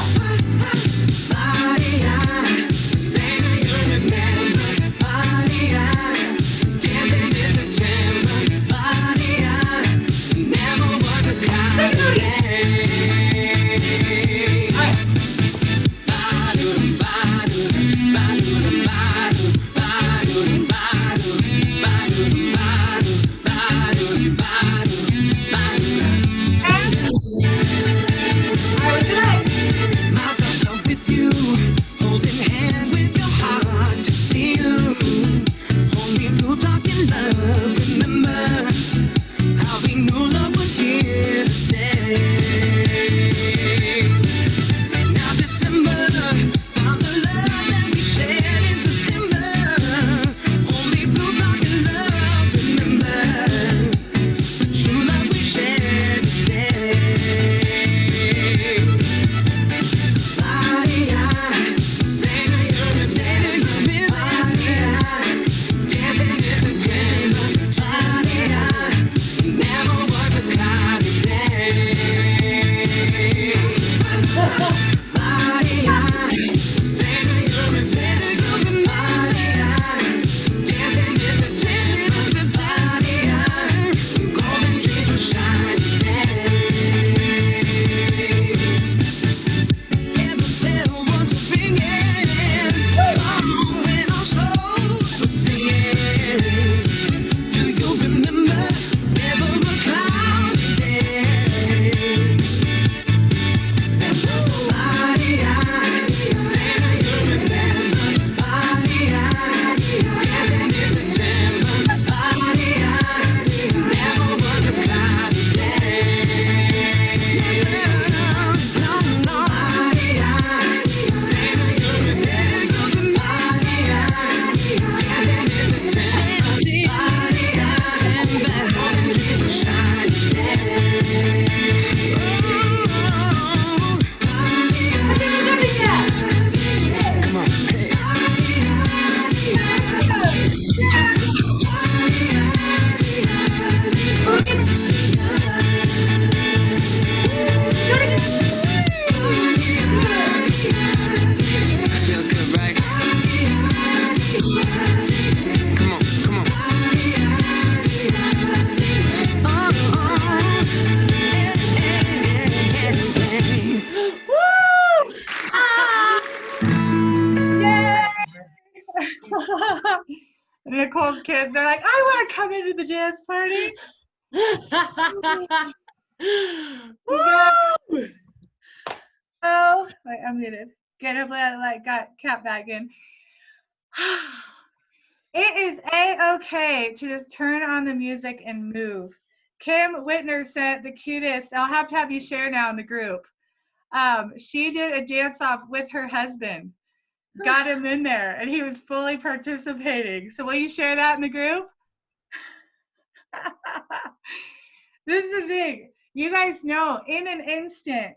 Maria, say do you remember? Maria, dancing in September. Maria, never was a kind of day. Remember how we knew love was here to stay. Nicole's kids, they're like, I want to come into the dance party. Woo! Oh, wait, I'm muted. Get up, got cat back in. It is a-okay to just turn on the music and move. Kim Whitner sent the cutest, I'll have to have you share now in the group. She did a dance off with her husband, got him in there, and he was fully participating. So will you share that in the group? This is the thing. You guys know, in an instant,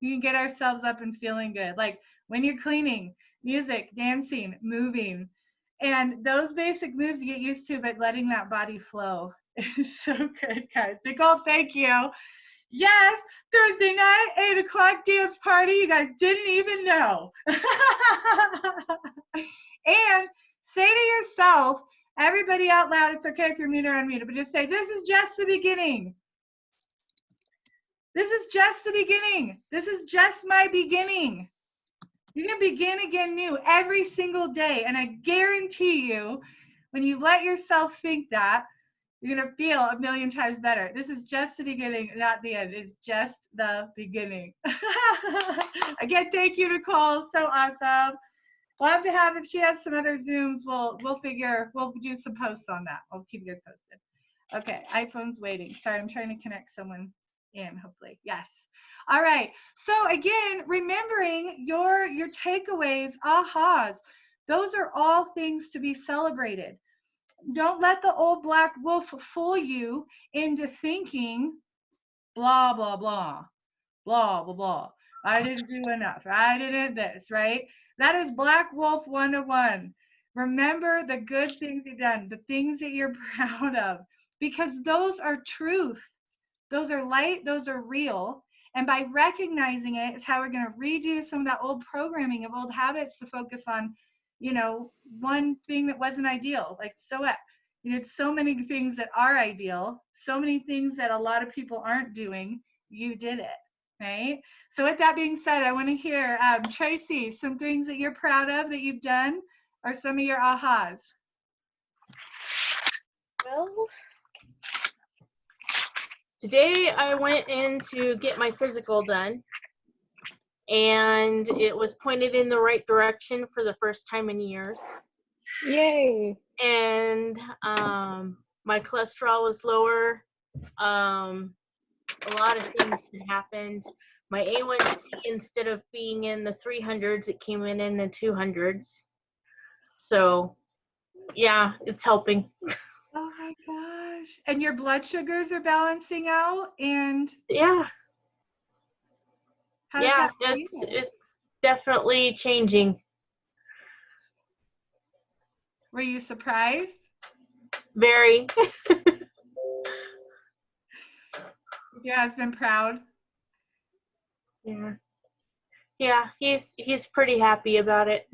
we can get ourselves up and feeling good. Like when you're cleaning, music, dancing, moving. And those basic moves you get used to, but letting that body flow is so good, guys. Nicole, thank you. Yes, Thursday night, 8 o'clock dance party. You guys didn't even know. And say to yourself, everybody out loud, it's okay if you're muted or unmuted, but just say, this is just the beginning. This is just the beginning. This is just my beginning. You can begin again new every single day. And I guarantee you, when you let yourself think that, you're going to feel a million times better. This is just the beginning, not the end. It's just the beginning. Again, thank you, Nicole. So awesome. We'll have to have, if she has some other Zooms, we'll do some posts on that. I'll keep you guys posted. Okay, iPhone's waiting. Sorry, I'm trying to connect someone in, hopefully. Yes. All right. So again, remembering your takeaways, ahas, those are all things to be celebrated. Don't let the old black wolf fool you into thinking blah, blah, blah, blah, blah, blah. I didn't do enough. I didn't this, right? That is Black Wolf 101. Remember the good things you've done, the things that you're proud of, because those are truth. Those are light, those are real. And by recognizing it is how we're going to redo some of that old programming of old habits to focus on, one thing that wasn't ideal. Like, so what? It's so many things that are ideal, so many things that a lot of people aren't doing. You did it, right? So with that being said, I want to hear, Tracy, some things that you're proud of that you've done, or some of your ahas. Well, today I went in to get my physical done, and it was pointed in the right direction for the first time in years. Yay. And my cholesterol was lower. A lot of things had happened. My A1C, instead of being in the 300s, it came in the 200s. So, yeah, it's helping. Oh my gosh. And your blood sugars are balancing out, and yeah. How does Yeah, that it's definitely changing. Were you surprised? Very. Is your husband proud? Yeah. Yeah, he's pretty happy about it.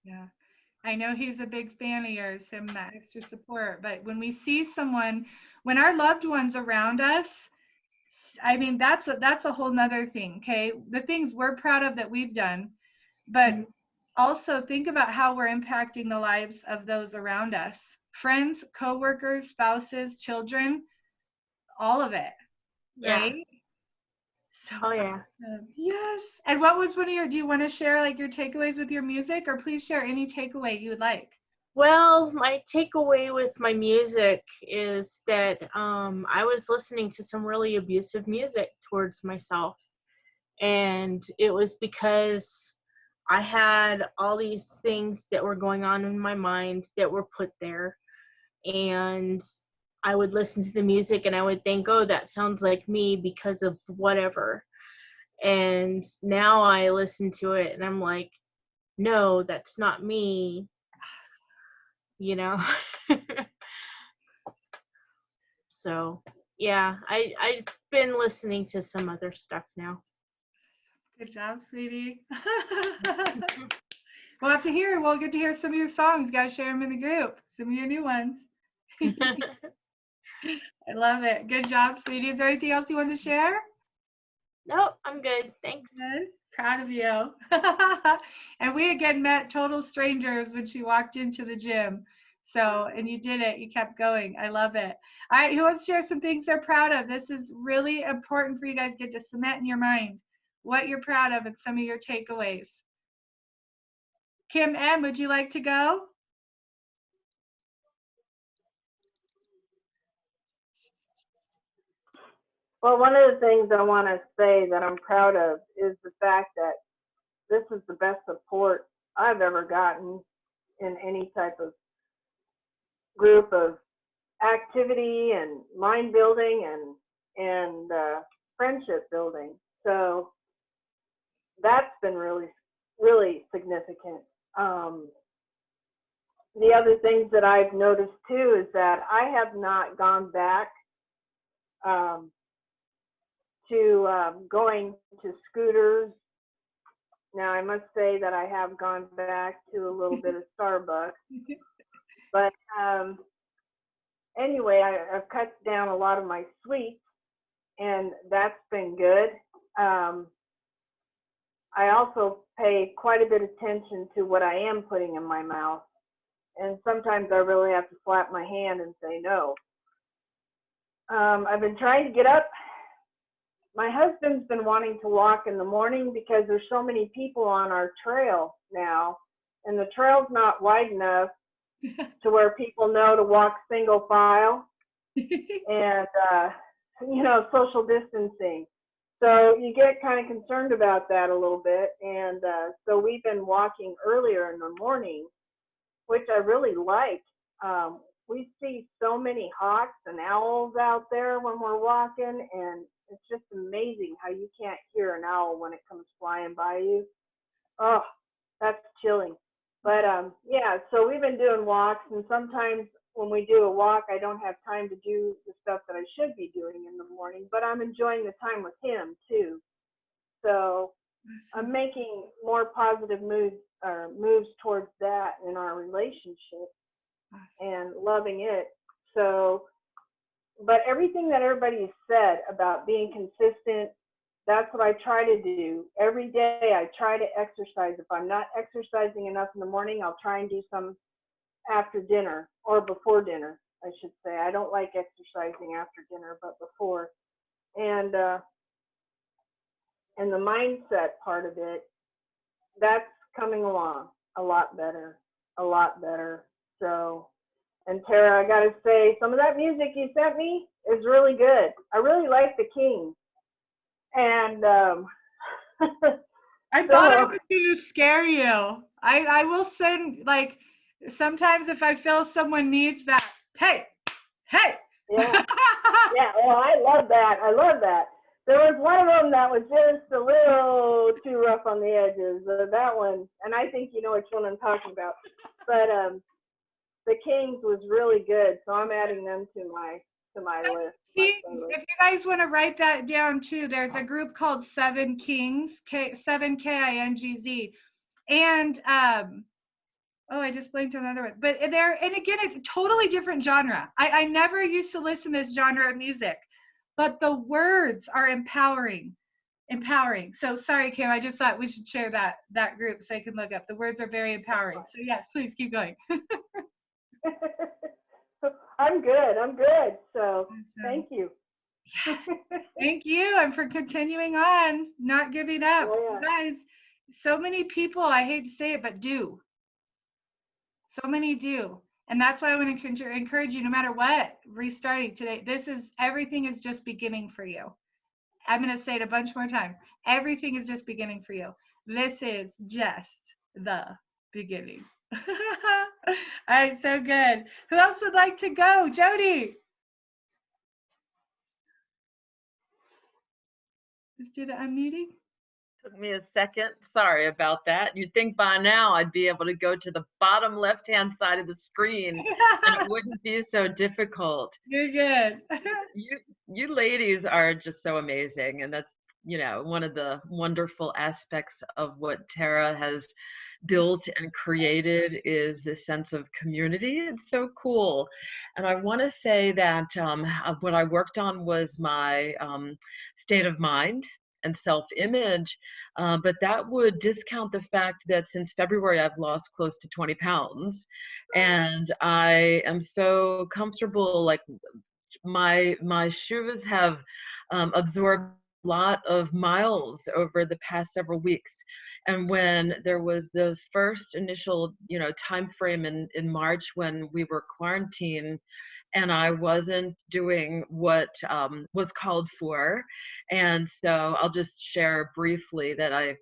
Yeah. I know he's a big fan of yours, him, that extra support. But when we see someone, when our loved ones around us, I mean, that's a whole nother thing, okay? The things we're proud of that we've done, but also think about how we're impacting the lives of those around us. Friends, coworkers, spouses, children, all of it, right? So, oh yeah. Yes. And what was one of your, do you want to share like your takeaways with your music, or please share any takeaway you would like? Well, my takeaway with my music is that I was listening to some really abusive music towards myself. And it was because I had all these things that were going on in my mind that were put there. And I would listen to the music and I would think, oh, that sounds like me because of whatever. And now I listen to it and I'm like, no, that's not me. So yeah, I've been listening to some other stuff now. Good job, sweetie. We'll get to hear some of your songs. Gotta share them in the group, some of your new ones. I love it. Good job, sweetie. Is there anything else you want to share? Nope, I'm good. Thanks. Good. Proud of you. And we again met total strangers when she walked into the gym. So, and you did it. You kept going. I love it. All right, who wants to share some things they're proud of? This is really important for you guys to get to cement in your mind what you're proud of and some of your takeaways. Kim M, would you like to go? Well, one of the things I want to say that I'm proud of is the fact that this is the best support I've ever gotten in any type of group of activity and mind building and friendship building. So that's been really significant. The other things that I've noticed too is that I have not gone back to going to scooters. Now I must say that I have gone back to a little bit of Starbucks, but anyway, I've cut down a lot of my sweets, and that's been good. I also pay quite a bit of attention to what I am putting in my mouth, and sometimes I really have to slap my hand and say no. I've been trying to get up. My husband's been wanting to walk in the morning because there's so many people on our trail now, and the trail's not wide enough to where people know to walk single file and, social distancing. So you get kind of concerned about that a little bit. And so we've been walking earlier in the morning, which I really like. We see so many hawks and owls out there when we're walking, and it's just amazing how you can't hear an owl when it comes flying by you. Oh, that's chilling. But yeah, so we've been doing walks, and sometimes when we do a walk, I don't have time to do the stuff that I should be doing in the morning, but I'm enjoying the time with him too. So I'm making more positive moves towards that in our relationship and loving it. So, but everything that everybody said about being consistent, that's what I try to do. Every day I try to exercise. If I'm not exercising enough in the morning, I'll try and do some after dinner, or before dinner, I should say. I don't like exercising after dinner, but before. And the mindset part of it, that's coming along a lot better. So, and Tara, I gotta say, some of that music you sent me is really good. I really like the Kings. And I thought I was going to scare you. I will send, like, sometimes if I feel someone needs that, hey. Yeah. Yeah, well, I love that. There was one of them that was just a little too rough on the edges. That one, and I think you know which one I'm talking about. But the Kings was really good, so I'm adding them to my list. Kings, if you guys want to write that down too, there's a group called Seven Kings, 7KINGZ, and oh, I just blanked on another one. But and again, it's a totally different genre. I never used to listen to this genre of music, but the words are empowering. So sorry, Kim, I just thought we should share that group so I can look up. The words are very empowering. So yes, please keep going. I'm good. So thank you. Yes. Thank you, and for continuing on, not giving up. Oh, yeah. You guys, so many people, I hate to say it, but do. So many do. And that's why I want to encourage you, no matter what, restarting today, everything is just beginning for you. I'm going to say it a bunch more times. Everything is just beginning for you. This is just the beginning. All right, so good. Who else would like to go? Jody. Let's do the unmuting. Took me a second. Sorry about that. You'd think by now I'd be able to go to the bottom left-hand side of the screen and it wouldn't be so difficult. You're good. You ladies are just so amazing, and that's, one of the wonderful aspects of what Tara has built and created is this sense of community. It's so cool. And I want to say that what I worked on was my state of mind and self-image, but that would discount the fact that since February I've lost close to 20 pounds, and I am so comfortable. Like my shoes have absorbed a lot of miles over the past several weeks. And when there was the first initial, time frame in March when we were quarantined, and I wasn't doing what was called for. And so I'll just share briefly that I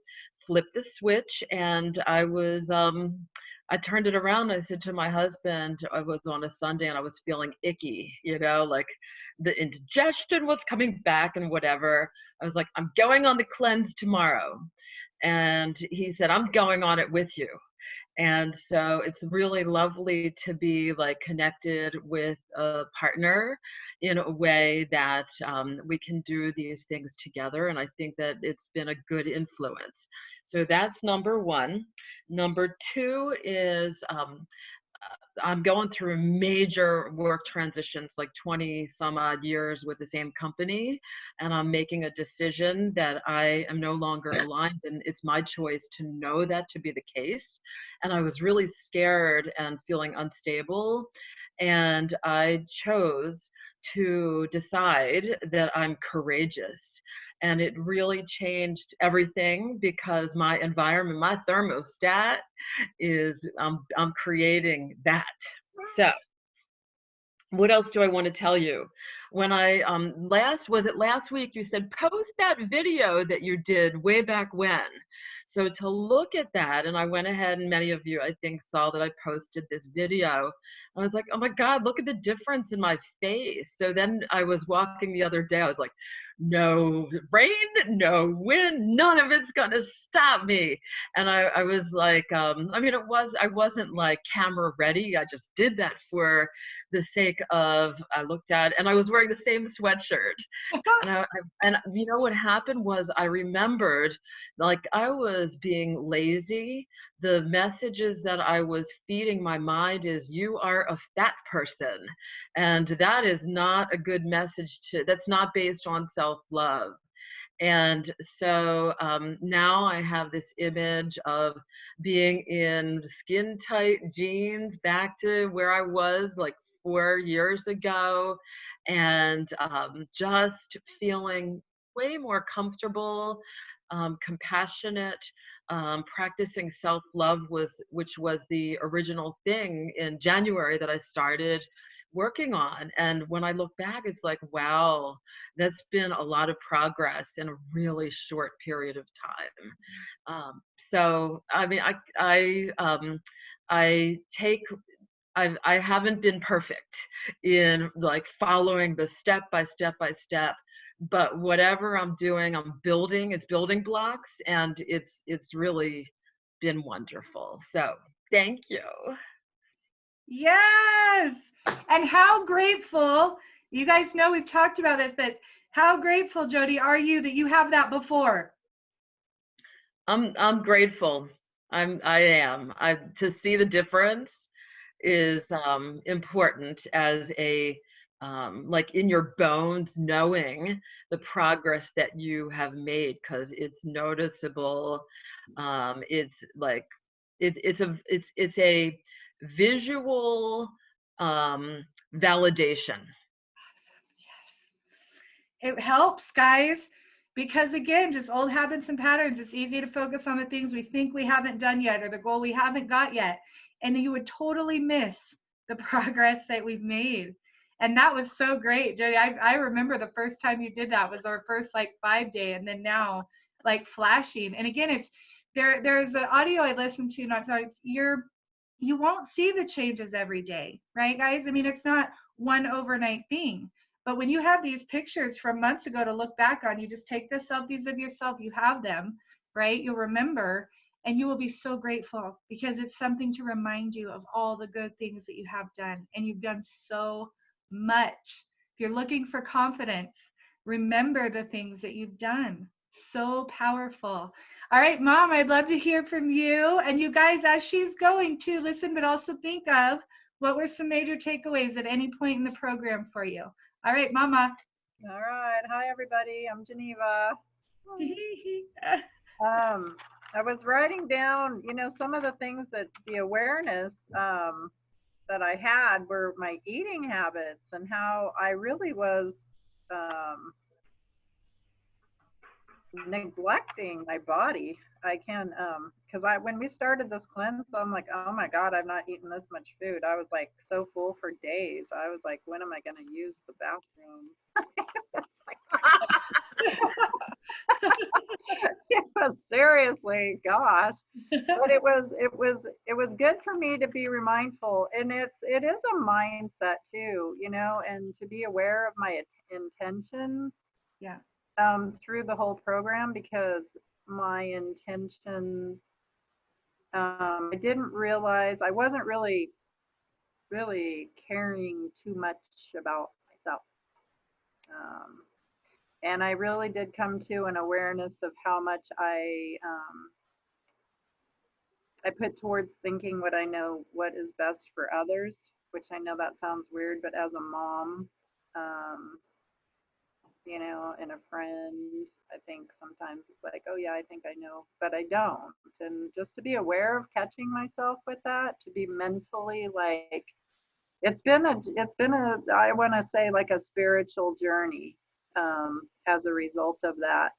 flipped the switch, and I turned it around. I said to my husband, I was on a Sunday and I was feeling icky, like the indigestion was coming back and whatever. I was like, I'm going on the cleanse tomorrow. And he said, I'm going on it with you. And so it's really lovely to be like connected with a partner in a way that we can do these things together. And I think that it's been a good influence. So that's number one. Number two is I'm going through major work transitions, like 20 some odd years with the same company. And I'm making a decision that I am no longer aligned, and it's my choice to know that to be the case. And I was really scared and feeling unstable. And I chose to decide that I'm courageous. And it really changed everything because my environment, my thermostat is, I'm creating that. So what else do I want to tell you? When I last week you said post that video that you did way back when. So to look at that, and I went ahead, and many of you I think saw that I posted this video. I was like, oh my God, look at the difference in my face. So then I was walking the other day, I was like, no rain, no wind, none of it's gonna stop me. And I was like, I wasn't like camera ready. I just did that for the sake of, I looked at, and I was wearing the same sweatshirt. And you know what happened was I remembered, like, I was being lazy. The messages that I was feeding my mind is, you are a fat person. And that is not a good message that's not based on self-love. And so now I have this image of being in skin tight jeans, back to where I was like 4 years ago, and just feeling way more comfortable, compassionate, practicing self-love, which was the original thing in January that I started working on. And when I look back, it's like, wow, that's been a lot of progress in a really short period of time. So I mean, I haven't been perfect in like following the step by step, but whatever I'm doing, I'm building. It's building blocks, and it's really been wonderful. So thank you. Yes. And how grateful, you guys know we've talked about this, but how grateful, Jody, are you that you have that before? I'm grateful. I am. To see the difference is important as a like in your bones, knowing the progress that you have made, because it's noticeable. It's like it's a visual validation. It helps, guys, because again, just old habits and patterns. It's easy to focus on the things we think we haven't done yet or the goal we haven't got yet. And you would totally miss the progress that we've made. And that was so great, Jody. I remember the first time you did that was our first like 5-day, and then now like flashing. And again, it's there's an audio I listened to, not talking, you won't see the changes every day, right, guys? I mean, it's not one overnight thing. But when you have these pictures from months ago to look back on, you just take the selfies of yourself, you have them, right? You'll remember, and you will be so grateful because it's something to remind you of all the good things that you have done. And you've done so much. If you're looking for confidence, remember the things that you've done. So powerful. All right, Mom, I'd love to hear from you. And you guys, as she's going to listen, but also think of what were some major takeaways at any point in the program for you. All right, Mama. All right. Hi, everybody. I'm Geneva. I was writing down, some of the things that the awareness that I had were my eating habits and how I really was neglecting my body. I can, because when we started this cleanse, I'm like, oh my God, I've not eaten this much food. I was like so full for days. I was like, when am I going to use the bathroom? It was seriously, gosh, but it was good for me to be mindful, and it is a mindset too, and to be aware of my intentions. Yeah. Through the whole program, because my intentions, I didn't realize I wasn't really caring too much about myself. And I really did come to an awareness of how much I put towards thinking what I know what is best for others, which I know that sounds weird, but as a mom, and a friend, I think sometimes it's like, oh yeah, I think I know, but I don't. And just to be aware of catching myself with that, to be mentally like, it's been a, I want to say like a spiritual journey, as a result of that.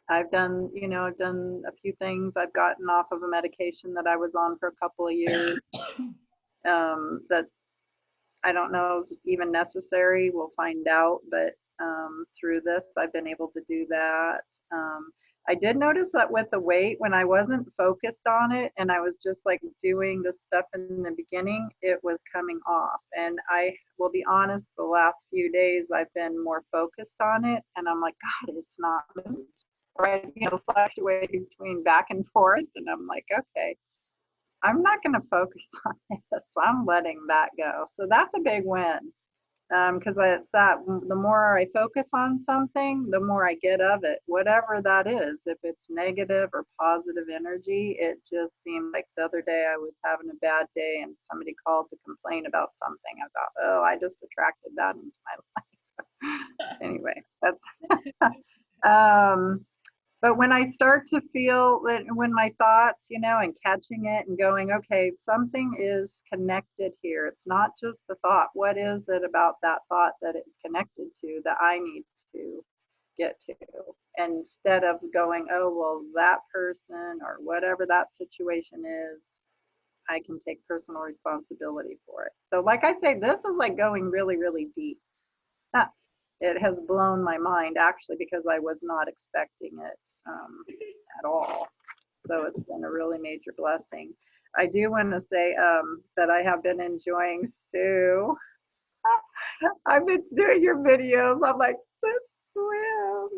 I've done a few things. I've gotten off of a medication that I was on for a couple of years, that I don't know is even necessary. We'll find out. But through this, I've been able to do that. I did notice that with the weight, when I wasn't focused on it and I was just like doing the stuff in the beginning, it was coming off. And I will be honest, the last few days I've been more focused on it, and I'm like, God, it's not moved. Right, fluctuating between back and forth, and I'm like, okay, I'm not going to focus on this. I'm letting that go. So that's a big win, because it's that the more I focus on something, the more I get of it, whatever that is. If it's negative or positive energy, it just seemed like the other day I was having a bad day and somebody called to complain about something. I thought, oh, I just attracted that into my life. Anyway, that's but when I start to feel that, when my thoughts, and catching it and going, okay, something is connected here. It's not just the thought. What is it about that thought that it's connected to that I need to get to? And instead of going, oh, well, that person or whatever that situation is, I can take personal responsibility for it. So like I say, this is like going really, really deep. It has blown my mind, actually, because I was not expecting it at all. So it's been a really major blessing. I do want to say that I have been enjoying Sue. I've been doing your videos. I'm like, let's swim.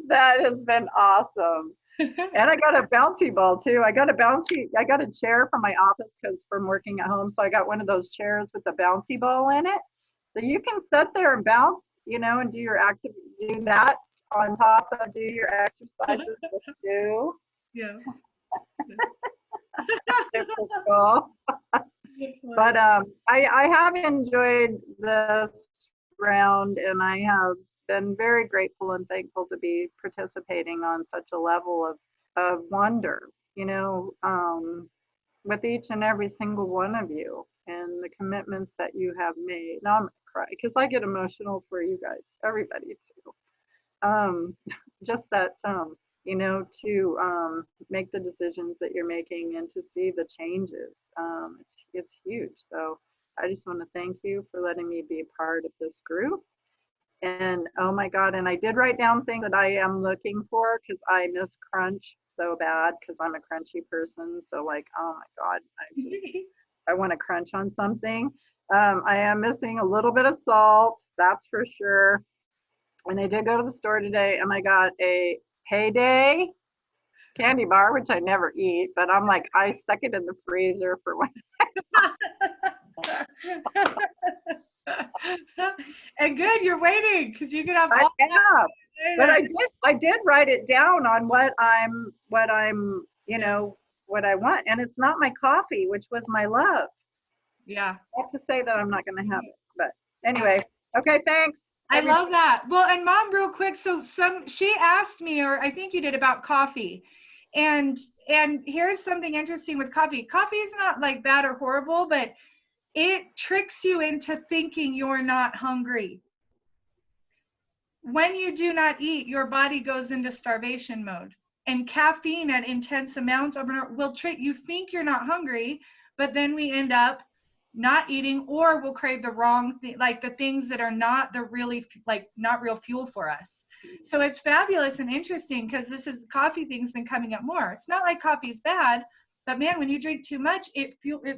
that has been awesome. And I got a bouncy ball too. I got a chair from my office because from working at home. So I got one of those chairs with the bouncy ball in it. So you can sit there and bounce, and do that on top of do your exercises. Just do. Yeah. Super cool. But I have enjoyed this round, and I have been very grateful and thankful to be participating on such a level of wonder, with each and every single one of you, and the commitments that you have made. Now I'm gonna cry because I get emotional for you guys, everybody too. Just that, to make the decisions that you're making and to see the changes. It's huge. So I just want to thank you for letting me be a part of this group. And oh my God, and I did write down things that I am looking for, because I miss crunch so bad, because I'm a crunchy person. So like, oh my God, I want to crunch on something. I am missing a little bit of salt, that's for sure. And I did go to the store today and I got a Payday candy bar, which I never eat, but I'm like, I stuck it in the freezer for when And good, you're waiting because you can have all that. But I did write it down on what I'm, what I want, and it's not my coffee, which was my love. Yeah. I have to say that I'm not going to have it. Anyway, okay, thanks. I love that. Well, and Mom, real quick, so she asked me, or I think you did, about coffee. And here's something interesting with coffee. Coffee is not like bad or horrible, but it tricks you into thinking you're not hungry. When you do not eat, your body goes into starvation mode. And caffeine at intense amounts will trick you, think you're not hungry, but then we end up not eating, or we'll crave the wrong thing, like the things that are not the really, like, not real fuel for us. So it's fabulous and interesting, because coffee thing's been coming up more. It's not like coffee is bad, but man, when you drink too much, it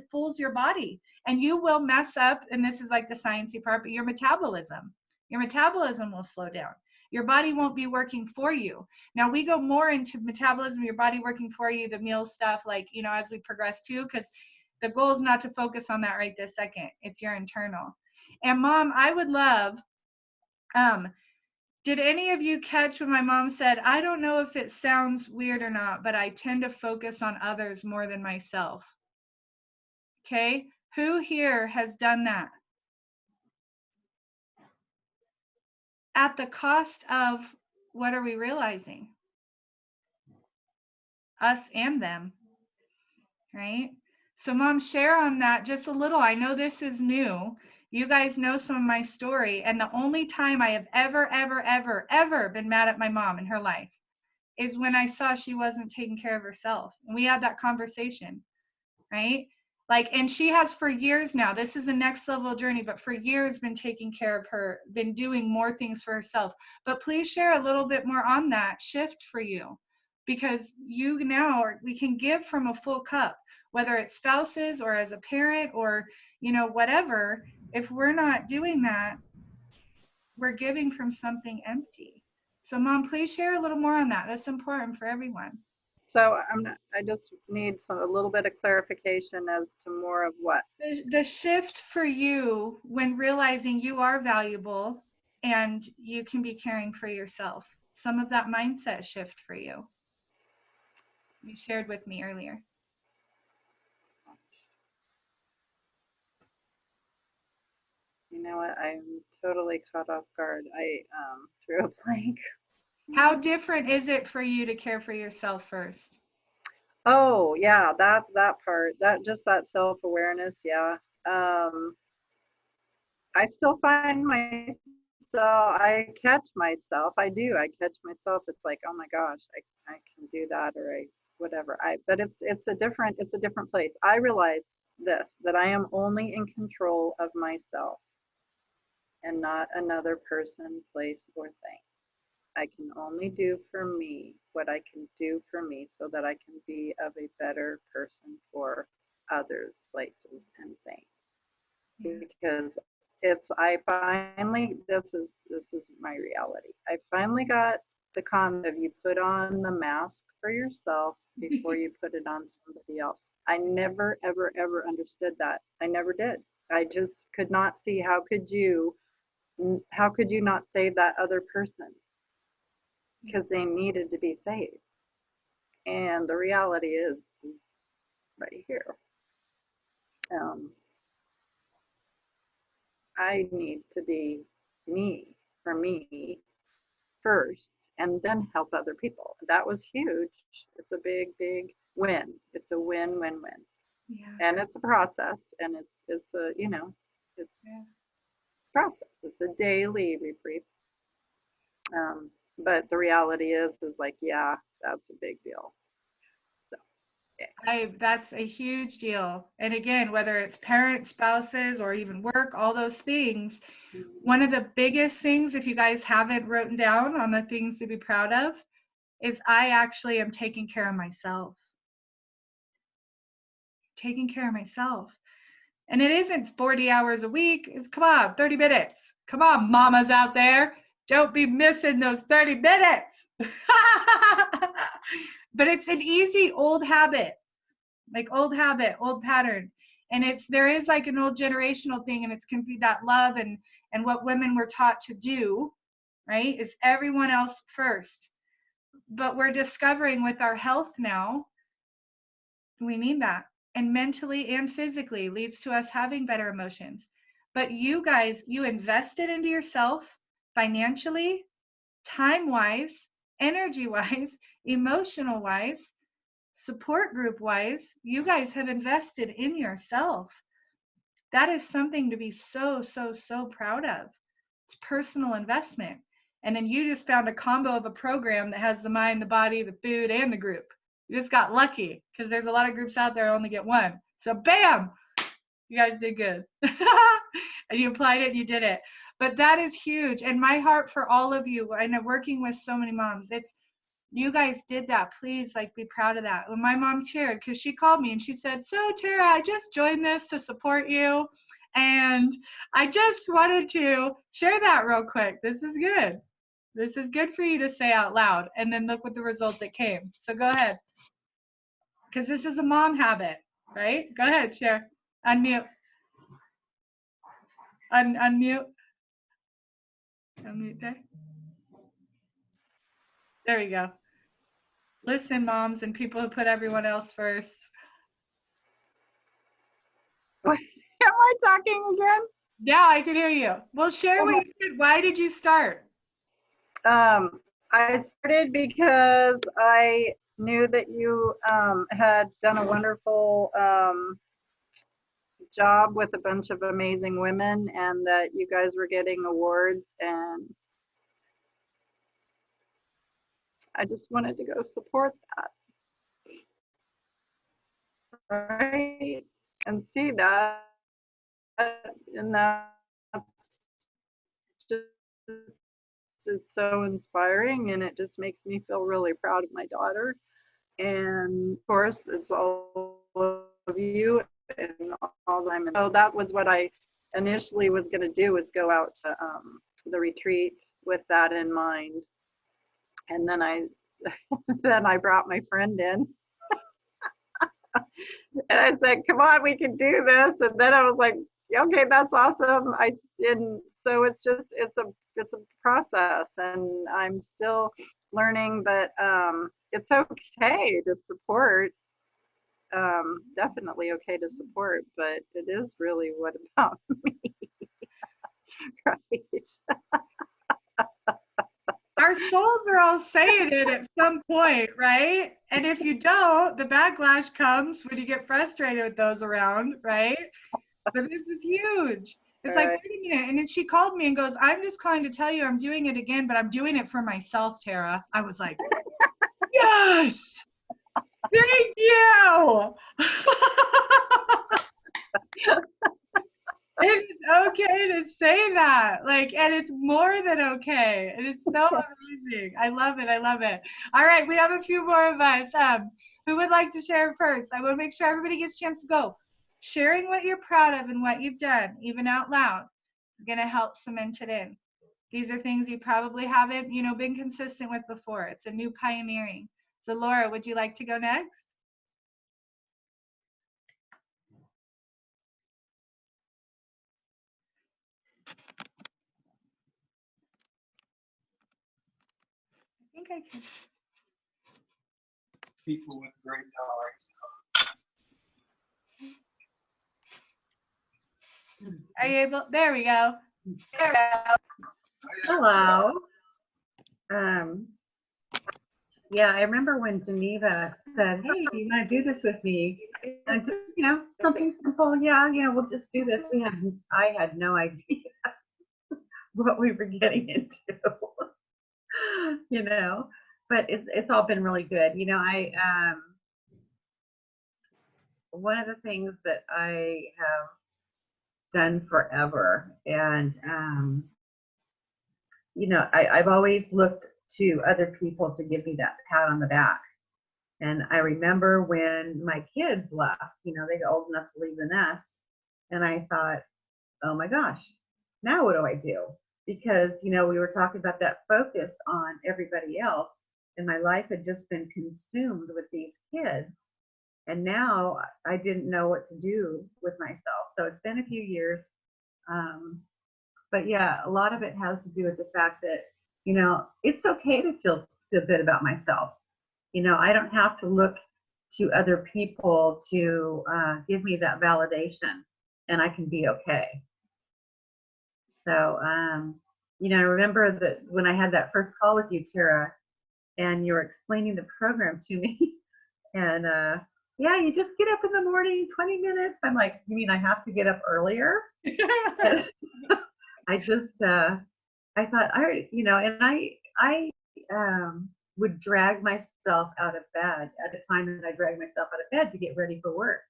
fools your body, and you will mess up. And this is like the sciencey part, but your metabolism will slow down. Your body won't be working for you. Now we go more into metabolism, your body working for you, the meal stuff, like, as we progress too, because the goal is not to focus on that right this second. It's your internal. And Mom, I would love, did any of you catch when my mom said, I don't know if it sounds weird or not, but I tend to focus on others more than myself? Okay, who here has done that? At the cost of, what are we realizing? Us and them, right? So Mom, share on that just a little. I know this is new. You guys know some of my story, and the only time I have ever been mad at my mom in her life is when I saw she wasn't taking care of herself. And we had that conversation, right? Like, and she has for years now, this is a next level journey, but for years been taking care of her, been doing more things for herself. But please share a little bit more on that shift for you, because you now, we can give from a full cup, whether it's spouses or as a parent or, whatever. If we're not doing that, we're giving from something empty. So Mom, please share a little more on that. That's important for everyone. So I just need a little bit of clarification as to more of what. The shift for you when realizing you are valuable and you can be caring for yourself. Some of that mindset shift for you. You shared with me earlier. You know what? I'm totally caught off guard. I threw a blank. How different is it for you to care for yourself first? Oh yeah, that part, that self-awareness, yeah. I still find myself, I catch myself, I catch myself. It's like, oh my gosh, I can do that, or whatever. But it's a different place. I realize that I am only in control of myself and not another person, place, or thing. I can only do for me what I can do for me, so that I can be of a better person for others, places, and things. Because this is my reality. I finally got the concept of, you put on the mask for yourself before you put it on somebody else. I never, ever understood that. I never did. I just could not see, how could you not save that other person? Because they needed to be saved. And the reality is right here. I need to be me, for me first, and then help other people. That was huge. It's a big win. It's a win-win-win. Yeah. And it's a process, and it's a, it's a process. It's a daily reprieve. But the reality is like, yeah, that's a big deal. So, yeah. That's a huge deal. And again, whether it's parents, spouses, or even work, all those things, one of the biggest things, if you guys haven't written down on the things to be proud of, is I actually am taking care of myself. Taking care of myself. And it isn't 40 hours a week. It's, come on, 30 minutes. Come on, mamas out there. Don't be missing those 30 minutes. But it's an easy old habit, old pattern. And there is like an old generational thing, and it's can be that love and what women were taught to do, right? Is everyone else first. But we're discovering with our health now, we need that. And mentally and physically leads to us having better emotions. But you guys, you invested into yourself financially, time-wise, energy-wise, emotional-wise, support group-wise. You guys have invested in yourself. That is something to be so, so, so proud of. It's personal investment. And then you just found a combo of a program that has the mind, the body, the food, and the group. You just got lucky because there's a lot of groups out there only get one. So bam, you guys did good. And you applied it and you did it. But that is huge. And my heart for all of you, I know working with so many moms, it's you guys did that. Please, like, be proud of that. When my mom shared, because she called me and she said, so Tara, I just joined this to support you. And I just wanted to share that real quick. This is good. This is good for you to say out loud. And then look what the result that came. So go ahead. Because this is a mom habit, right? Go ahead, share. Unmute. Unmute. Unmute there. There we go. Listen, moms and people who put everyone else first. Am I talking again? Yeah, I can hear you. Well, share what you said. Why did you start? I started because I knew that you had done a wonderful job with a bunch of amazing women, and that you guys were getting awards, and I just wanted to go support that. Right? And see that, and that's just, it's so inspiring, and it just makes me feel really proud of my daughter. And of course, it's all of you and all I'm in. So that was what I initially was going to do, was go out to the retreat with that in mind. And then I brought my friend in. And I said, come on, we can do this. And then I was like, okay, that's awesome. I didn't. So it's a process, and I'm still learning that it's okay to support. Definitely okay to support, but it is really what about me, right? Our souls are all saying it at some point, right? And if you don't, the backlash comes when you get frustrated with those around, right? But this was huge. It's like, Right. wait a minute. And then she called me and goes, I'm just calling to tell you I'm doing it again, but I'm doing it for myself, Tara. I was like, yes! Thank you! It is okay to say that. Like, and it's more than okay. It is so amazing. I love it. I love it. All right, we have a few more of us. Who would like to share first? I want to make sure everybody gets a chance to go. Sharing what you're proud of and what you've done, even out loud, is going to help cement it in. These are things you probably haven't, been consistent with before. It's a new pioneering. So Laura, would you like to go next? I think I can. People with great knowledge. Are you able? There we go. Hello. Yeah, I remember when Geneva said, hey, do you want to do this with me? And just, something simple. Yeah, we'll just do this. I had no idea what we were getting into, but it's all been really good. One of the things that I have done forever, and I've always looked to other people to give me that pat on the back. And I remember when my kids left, they got old enough to leave the nest, and I thought, oh my gosh, now what do I do? Because we were talking about that focus on everybody else, and my life had just been consumed with these kids. And now I didn't know what to do with myself. So it's been a few years. But yeah, a lot of it has to do with the fact that, it's okay to feel good about myself. I don't have to look to other people to give me that validation, and I can be okay. So, I remember that when I had that first call with you, Tara, and you were explaining the program to me, and yeah, you just get up in the morning, 20 minutes. I'm like, you mean I have to get up earlier? I just, I thought, and I would drag myself out of bed at the time that I dragged myself out of bed to get ready for work.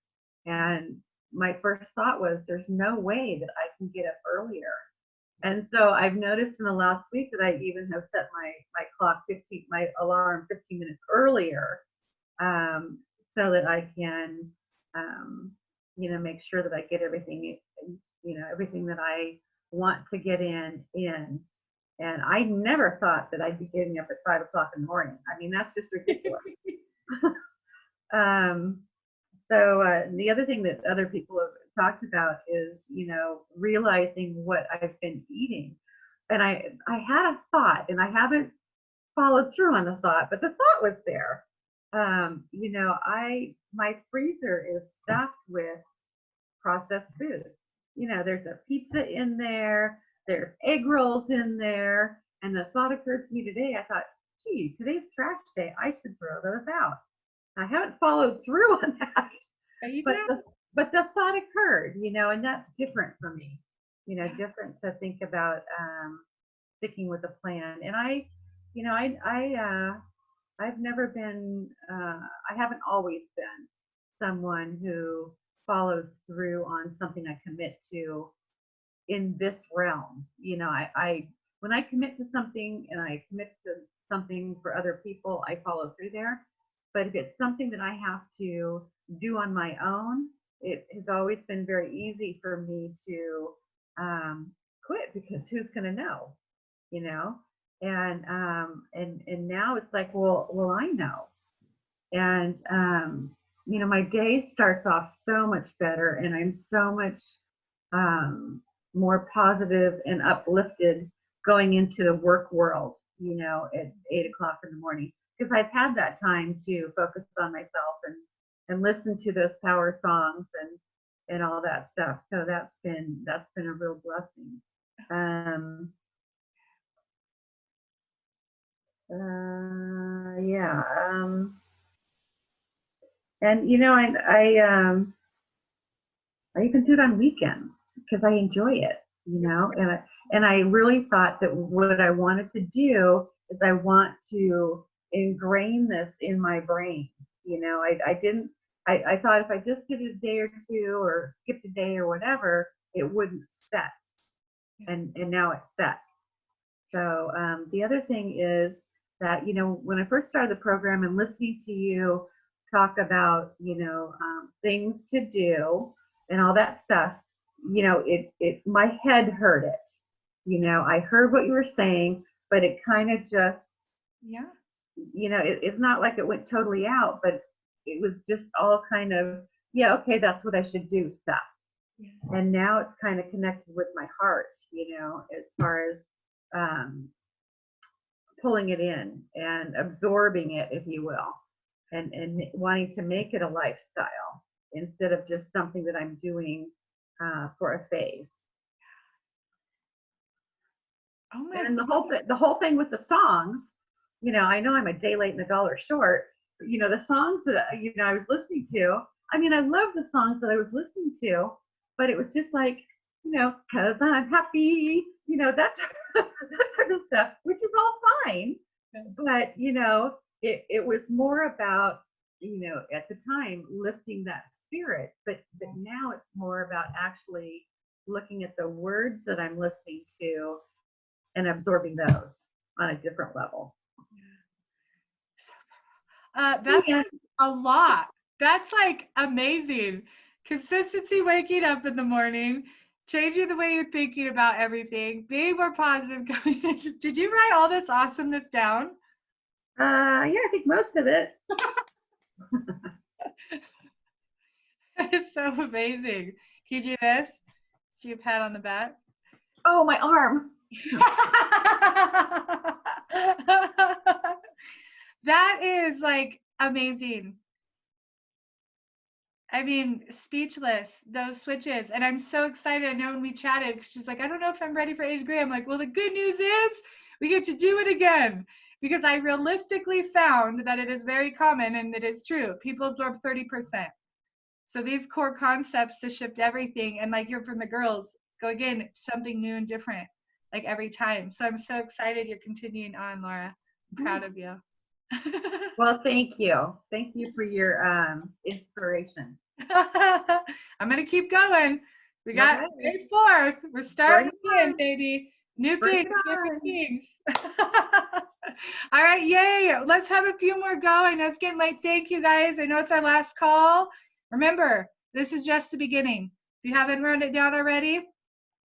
And my first thought was, there's no way that I can get up earlier. And so I've noticed in the last week that I even have set my alarm 15 minutes earlier, so that I can, make sure that I get everything, everything that I want to get in. And I never thought that I'd be getting up at 5 o'clock in the morning. I mean, that's just ridiculous. So the other thing that other people have talked about is, realizing what I've been eating. And I had a thought, and I haven't followed through on the thought, but the thought was there. My freezer is stuffed with processed food. There's a pizza in there, there's egg rolls in there, and the thought occurred to me today. I thought, gee, today's trash day, I should throw those out. I haven't followed through on that, but the thought occurred, and that's different for me, different to think about sticking with a plan. And I've never been, I haven't always been someone who follows through on something I commit to in this realm. When I commit to something and I commit to something for other people, I follow through there. But if it's something that I have to do on my own, it has always been very easy for me to quit, because who's going to know, and now it's like, well, I know. And, my day starts off so much better, and I'm so much more positive and uplifted going into the work world, at 8 o'clock in the morning, because I've had that time to focus on myself and listen to those power songs and all that stuff. So that's been a real blessing. Yeah. And I even do it on weekends because I enjoy it, and I really thought that what I wanted to do is I want to ingrain this in my brain. I thought if I just did a day or two or skipped a day or whatever, it wouldn't set. And now it sets. So the other thing is that, when I first started the program and listening to you talk about, things to do and all that stuff, my head heard it. I heard what you were saying, but it kind of just, it's not like it went totally out, but it was just all kind of, yeah, okay, that's what I should do stuff. And now it's kind of connected with my heart, as far as pulling it in and absorbing it, if you will, and wanting to make it a lifestyle instead of just something that I'm doing for a phase. Oh my! And the whole thing with the songs, I know I'm a day late and a dollar short. But, the songs that I was listening to. I mean, I love the songs that I was listening to, but it was just like, because I'm happy, that type of stuff, which is all fine. But, it was more about, at the time, lifting that spirit. But now it's more about actually looking at the words that I'm listening to and absorbing those on a different level. That's like a lot. That's like amazing. Consistency, waking up in the morning, changing the way you're thinking about everything, being more positive. Did you write all this awesomeness down? Yeah, I think most of it. That is so amazing. Can you do this? Do you a pat on the back? Oh, my arm. That is like amazing. I mean, speechless, those switches. And I'm so excited. I know when we chatted, she's like, I don't know if I'm ready for 80 degree. I'm like, well, the good news is we get to do it again, because I realistically found that it is very common, and it is true. People absorb 30%. So these core concepts to shift everything, and like you're from the girls, go again, something new and different, like every time. So I'm so excited you're continuing on, Laura. I'm proud of you. Well, thank you. Thank you for your inspiration. I'm gonna keep going. We got Okay. May 4th. We're starting Bring it again, on. baby. New Bring things, it different on. things. All right, yay. Let's have a few more go. I know it's getting late. Thank you, guys. I know it's our last call. Remember, this is just the beginning. If you haven't written it down already,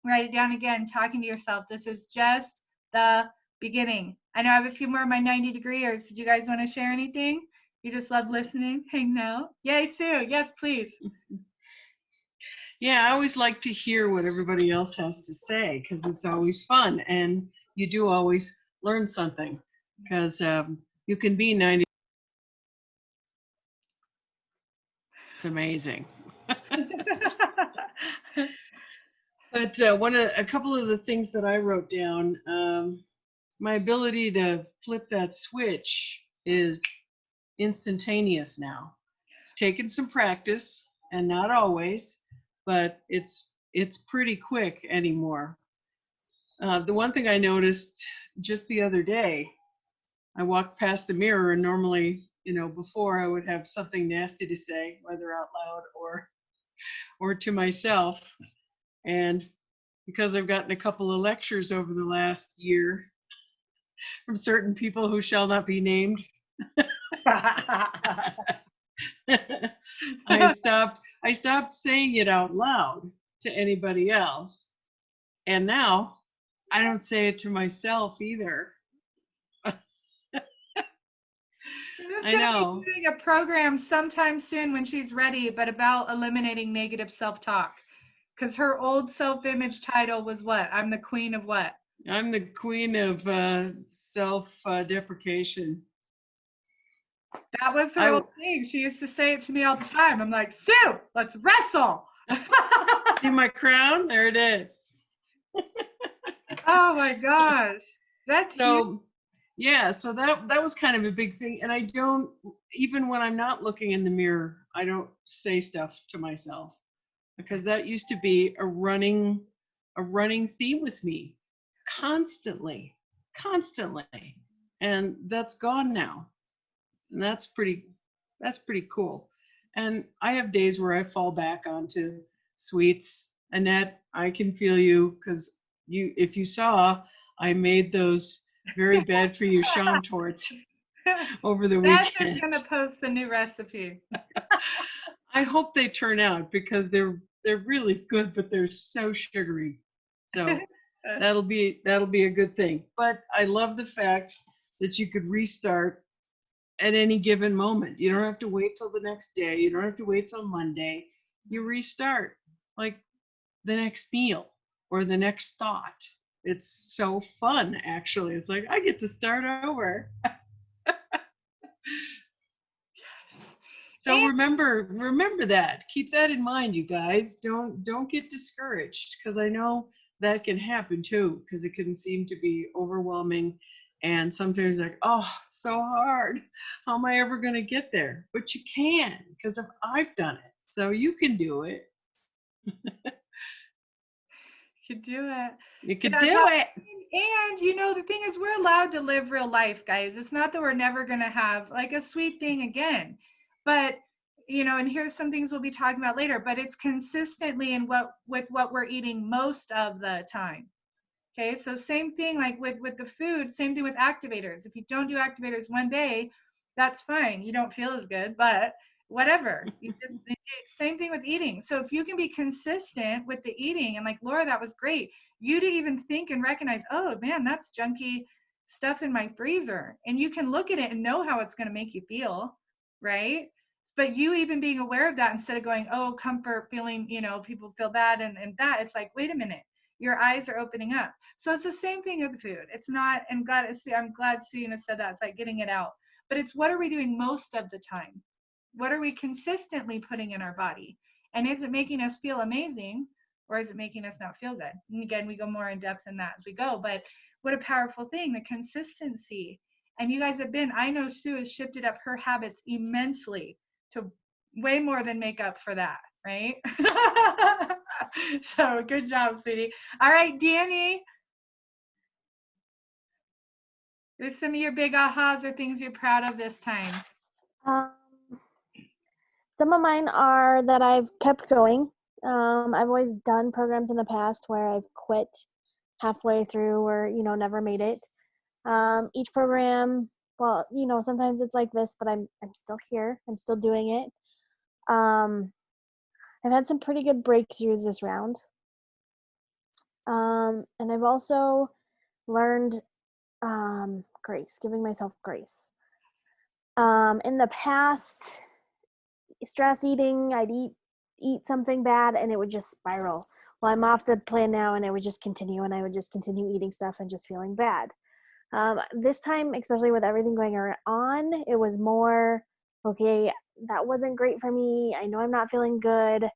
write it down again, talking to yourself. This is just the beginning. I know I have a few more of my 90 degreeers. Did you guys want to share anything? You just love listening, hanging out. Yay, Sue. Yes, please. Yeah, I always like to hear what everybody else has to say because it's always fun, and you do always learn something because you can be 90. It's amazing. But a couple of the things that I wrote down, my ability to flip that switch is instantaneous now. It's taken some practice, and not always, but it's pretty quick anymore. The one thing I noticed just the other day, I walked past the mirror, and normally, before I would have something nasty to say, whether out loud or to myself. And because I've gotten a couple of lectures over the last year from certain people who shall not be named, I stopped saying it out loud to anybody else. And now I don't say it to myself either. She's I gonna know. be doing a program sometime soon when she's ready, but about eliminating negative self-talk. Because her old self-image title was what? I'm the queen of what? I'm the queen of self-deprecation. That was her old thing. She used to say it to me all the time. I'm like, Sue, let's wrestle. See my crown? There it is. Oh my gosh. That's huge. So yeah, so that was kind of a big thing. And I don't, even when I'm not looking in the mirror, I don't say stuff to myself, because that used to be a running theme with me constantly. And that's gone now. And that's pretty cool. And I have days where I fall back onto sweets. Annette, I can feel you, because if you saw, I made those very bad for you Sham torts over the Beth weekend. is gonna post the new recipe. I hope they turn out, because they're really good, but they're so sugary. So that'll be a good thing. But I love the fact that you could restart at any given moment. You don't have to wait till the next day. You don't have to wait till Monday. You restart like the next meal or the next thought. It's so fun, actually. It's like I get to start over. So remember that. Keep that in mind, you guys. Don't get discouraged, because I know that can happen too, because it can seem to be overwhelming, and sometimes like, oh, it's so hard. How am I ever going to get there? But you can, because I've done it. So you can do it. You can do it. You can Yeah, do well, it. And the thing is, we're allowed to live real life, guys. It's not that we're never going to have like a sweet thing again, but and here's some things we'll be talking about later, but it's consistently with what we're eating most of the time. Okay, so same thing like with the food, same thing with activators. If you don't do activators one day, that's fine. You don't feel as good, but whatever. Same thing with eating. So if you can be consistent with the eating, and like Laura, that was great. You to even think and recognize, oh man, that's junky stuff in my freezer. And you can look at it and know how it's going to make you feel, right? But you even being aware of that, instead of going, oh, comfort, feeling, people feel bad and that, it's like, wait a minute, your eyes are opening up. So it's the same thing with food. It's not, and I'm glad Suna said that. It's like getting it out. But it's, what are we doing most of the time? what are we consistently putting in our body? And is it making us feel amazing, or is it making us not feel good? And again, we go more in depth in that as we go, but what a powerful thing, the consistency. And you guys have been, I know Sue has shifted up her habits immensely to way more than make up for that, right? So good job, sweetie. All right, Danny. There's some of your big ahas or things you're proud of this time. Some of mine are that I've kept going. I've always done programs in the past where I've quit halfway through or, never made it. Each program, well, sometimes it's like this, but I'm still here. I'm still doing it. I've had some pretty good breakthroughs this round. And I've also learned grace, giving myself grace. In the past, stress eating, I'd eat something bad and it would just spiral. Well, I'm off the plan now and it would just continue, and I would just continue eating stuff and just feeling bad. This time, especially with everything going on, it was more, okay, that wasn't great for me. I know I'm not feeling good.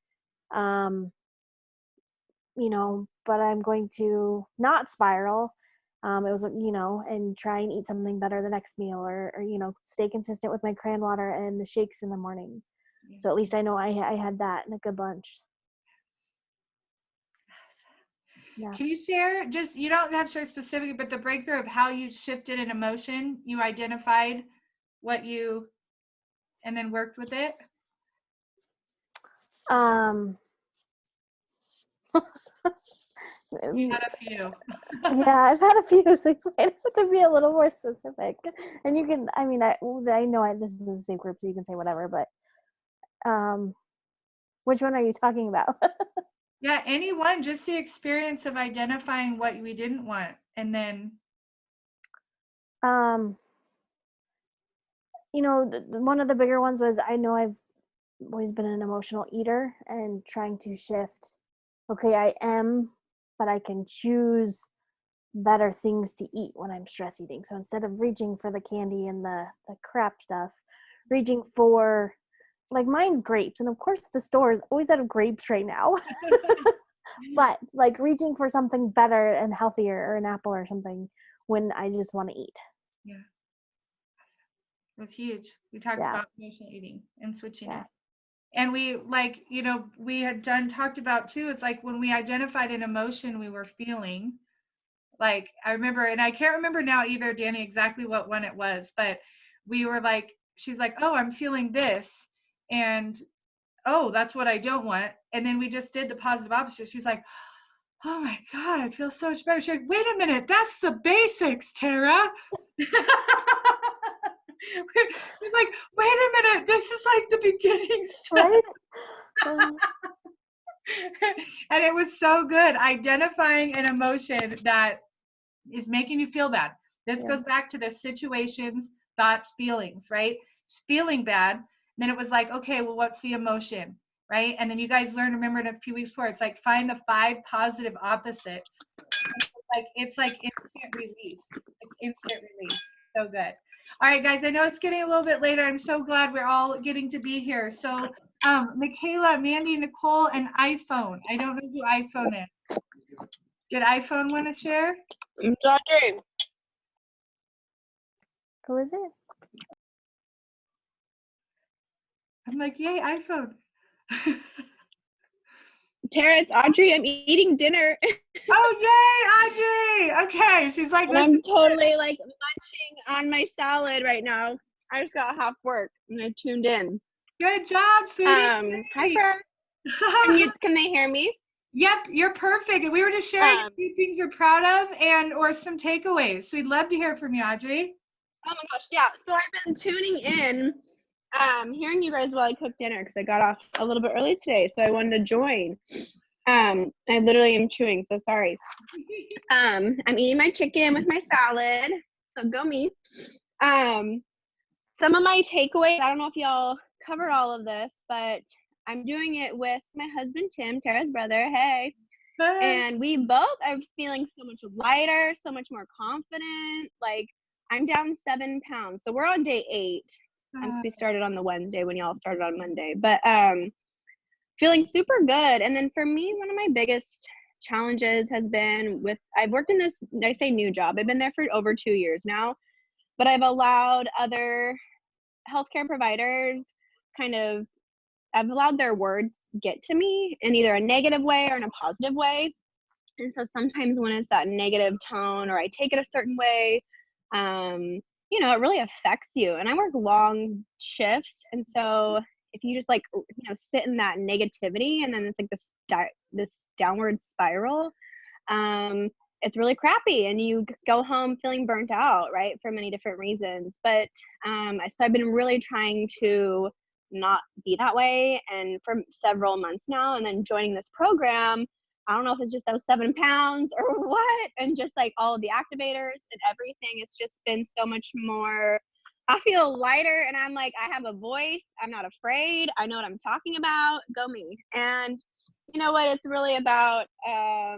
But I'm going to not spiral. It was, and try and eat something better the next meal, or stay consistent with my cran water and the shakes in the morning. So at least I know I had that and a good lunch. Yeah. Can you share, just, you don't have to share specifically, but the breakthrough of how you shifted an emotion, you identified and then worked with it? You had a few. Yeah, I've had a few, so you might have to be a little more specific. And you can, I know this is the same group, so you can say whatever, but which one are you talking about? Yeah, any one, just the experience of identifying what we didn't want, and then. One of the bigger ones was, I know I've always been an emotional eater, and trying to shift. Okay, I am, but I can choose better things to eat when I'm stress eating. So instead of reaching for the candy and the crap stuff, reaching for, like, mine's grapes. And of course the store is always out of grapes right now. But like reaching for something better and healthier, or an apple or something, when I just want to eat. Yeah. It was huge. We talked about emotional eating and switching it. And we, we had talked about too, it's like when we identified an emotion we were feeling, like I remember, and I can't remember now either, Danny, exactly what one it was, but we were like, she's like, oh, I'm feeling this. And, oh, that's what I don't want. And then we just did the positive opposite. She's like, oh my God, I feel so much better. She's like, wait a minute, that's the basics, Tara. We're like, wait a minute, this is like the beginning stuff. Right? And it was so good, identifying an emotion that is making you feel bad. This goes back to the situations, thoughts, feelings, right? Feeling bad. Then it was like, okay, well, what's the emotion, right? And then you guys learned, remember in a few weeks before, it's like find the 5 positive opposites. It's like instant relief. It's instant relief. So good. All right, guys, I know it's getting a little bit later. I'm so glad we're all getting to be here. So Michaela, Mandy, Nicole, and iPhone. I don't know who iPhone is. Did iPhone want to share? Audrey. Who is it? I'm like, yay, iPhone. Tara, it's Audrey. I'm eating dinner. Oh, yay, Audrey. Okay, she's like, and I'm totally like munching on my salad right now. I just got off work and I tuned in. Good job, sweetie. Hi, Fran. Can they hear me? Yep, you're perfect. We were just sharing a few things you're proud of or some takeaways. So we'd love to hear from you, Audrey. Oh my gosh, yeah. So I've been tuning in, hearing you guys while I cook dinner because I got off a little bit early today, so I wanted to join. I literally am chewing, so sorry. I'm eating my chicken with my salad, so go me. Some of my takeaways, I don't know if y'all covered all of this, but I'm doing it with my husband, Tim, Tara's brother. Hey. And we both are feeling so much lighter, so much more confident. Like, I'm down 7 pounds. So we're on day 8. Since we started on the Wednesday when y'all started on Monday. But feeling super good. And then for me, one of my biggest challenges has been I've worked in this, I say new job. I've been there for over 2 years now, but I've allowed other healthcare providers I've allowed their words get to me in either a negative way or in a positive way. And so sometimes when it's that negative tone or I take it a certain way, it really affects you. And I work long shifts. And so if you just sit in that negativity and then it's like this downward spiral, it's really crappy and you go home feeling burnt out, right? For many different reasons. But so I've been really trying to not be that way and for several months now. And then joining this program, I don't know if it's just those 7 pounds or what, and just like all of the activators and everything. It's just been so much more. I feel lighter and I'm like, I have a voice. I'm not afraid. I know what I'm talking about. Go me. And you know what? It's really about that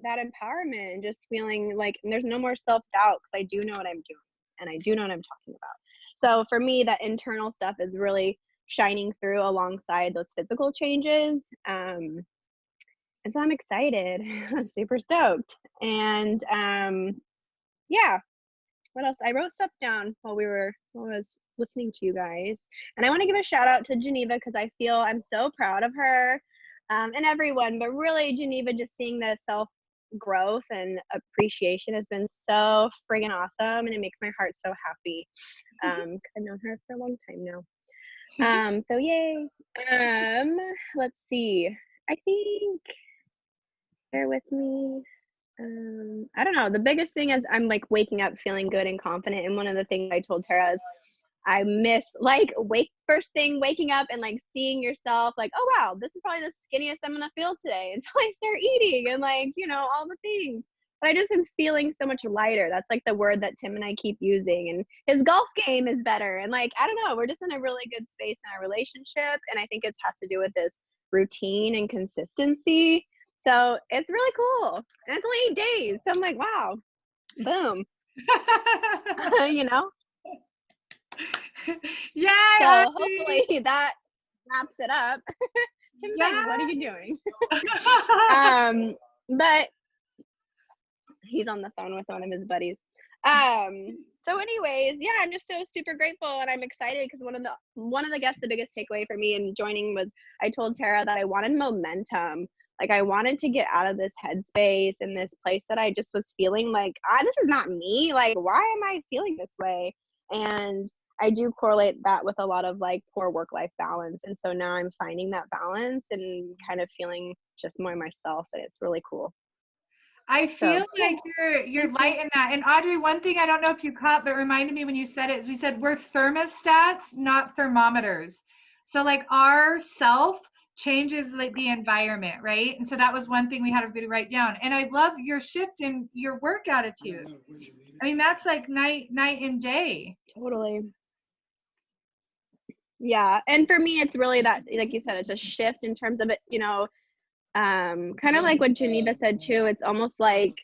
empowerment and just feeling like there's no more self-doubt because I do know what I'm doing and I do know what I'm talking about. So for me, that internal stuff is really shining through alongside those physical changes. And so I'm excited. I'm super stoked. And yeah, what else? I wrote stuff down while I was listening to you guys. And I want to give a shout out to Geneva because I feel I'm so proud of her and everyone, but really Geneva, just seeing the self growth and appreciation has been so friggin' awesome, and it makes my heart so happy because I've known her for a long time now. So yay. Let's see. I think, bear with me. I don't know. The biggest thing is I'm like waking up feeling good and confident. And one of the things I told Tara is I miss first thing waking up and like seeing yourself like, oh wow, this is probably the skinniest I'm gonna feel today until I start eating and all the things. But I just am feeling so much lighter. That's like the word that Tim and I keep using. And his golf game is better. And I don't know, we're just in a really good space in our relationship. And I think it's has to do with this routine and consistency. So it's really cool. And it's only 8 days. So I'm like, wow, boom. Yeah. So hopefully that wraps it up. Tim's like, what are you doing? But he's on the phone with one of his buddies. So anyways, yeah, I'm just so super grateful and I'm excited because one of the guests, the biggest takeaway for me in joining was I told Tara that I wanted momentum. Like I wanted to get out of this headspace and this place that I just was feeling like, this is not me. Like, why am I feeling this way? And I do correlate that with a lot of poor work-life balance. And so now I'm finding that balance and kind of feeling just more myself, and it's really cool. I feel like you're light in that. And Audrey, one thing I don't know if you caught, but reminded me when you said it, is we said we're thermostats, not thermometers. So our self changes the environment, right? And so that was one thing we had everybody write down. And I love your shift in your work attitude. I mean, that's like night and day. Totally. Yeah. And for me, it's really that, like you said, it's a shift in terms of it, kind of like what Geneva said too. It's almost like,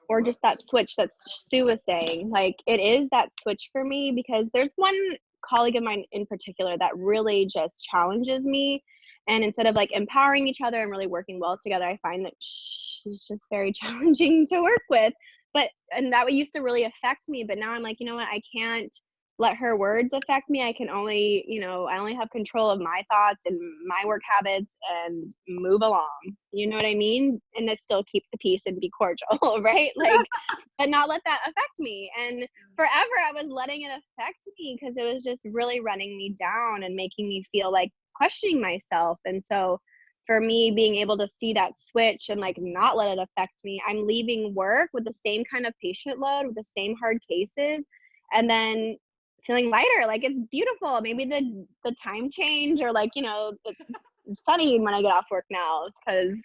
or just that switch that Sue was saying, it is that switch for me because there's one colleague of mine in particular that really just challenges me. And instead of empowering each other and really working well together, I find that she's just very challenging to work with. And that used to really affect me. But now I'm like, you know what? I can't let her words affect me. I can only, I only have control of my thoughts and my work habits and move along. You know what I mean? And to still keep the peace and be cordial, right? But not let that affect me. And forever I was letting it affect me because it was just really running me down and making me feel questioning myself. And so for me, being able to see that switch and not let it affect me, I'm leaving work with the same kind of patient load, with the same hard cases, and then feeling lighter. It's beautiful. Maybe the time change or it's sunny when I get off work now because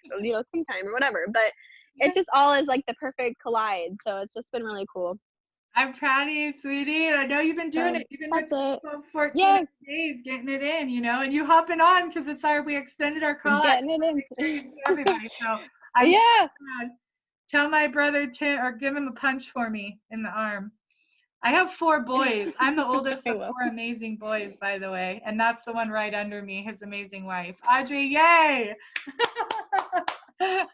springtime or whatever. But it just all is the perfect collide. So it's just been really cool. I'm proud of you, sweetie. And I know you've been doing it. You've been with us for 14 days, getting it in, and you hopping on because it's we extended our call. Getting it in. Everybody. So I'm so glad. Tell my brother to, or give him a punch for me in the arm. I have 4 boys. I'm the oldest of 4 amazing boys, by the way. And that's the one right under me, his amazing wife. Audrey, yay! Love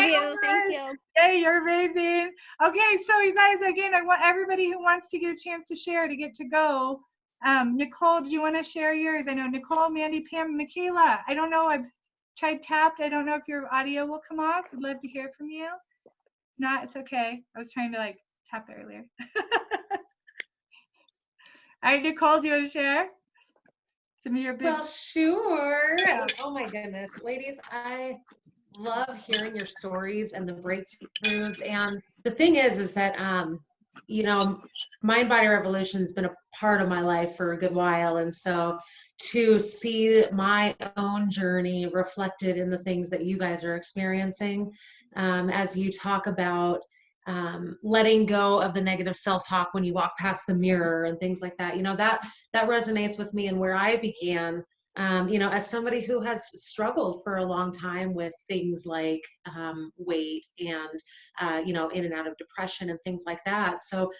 you. Thank you. Yay, you're amazing. Okay, so you guys, again, I want everybody who wants to get a chance to share to get to go. Nicole, do you want to share yours? I know Nicole, Mandy, Pam, Michaela. I don't know. I've tried tapped. I don't know if your audio will come off. I'd love to hear from you. Not, it's okay. I was trying to like tap earlier. All right, Nicole, do you want to share some of your big? Well, sure. Yeah. Oh my goodness, ladies, I love hearing your stories and the breakthroughs. And the thing is that, you know, Mind Body Revolution has been a part of my life for a good while. And so to see my own journey reflected in the things that you guys are experiencing, as you talk about letting go of the negative self-talk when you walk past the mirror and things like that, you know, that resonates with me and where I began. You know, as somebody who has struggled for a long time with things like weight and, you know, in and out of depression and things like that. So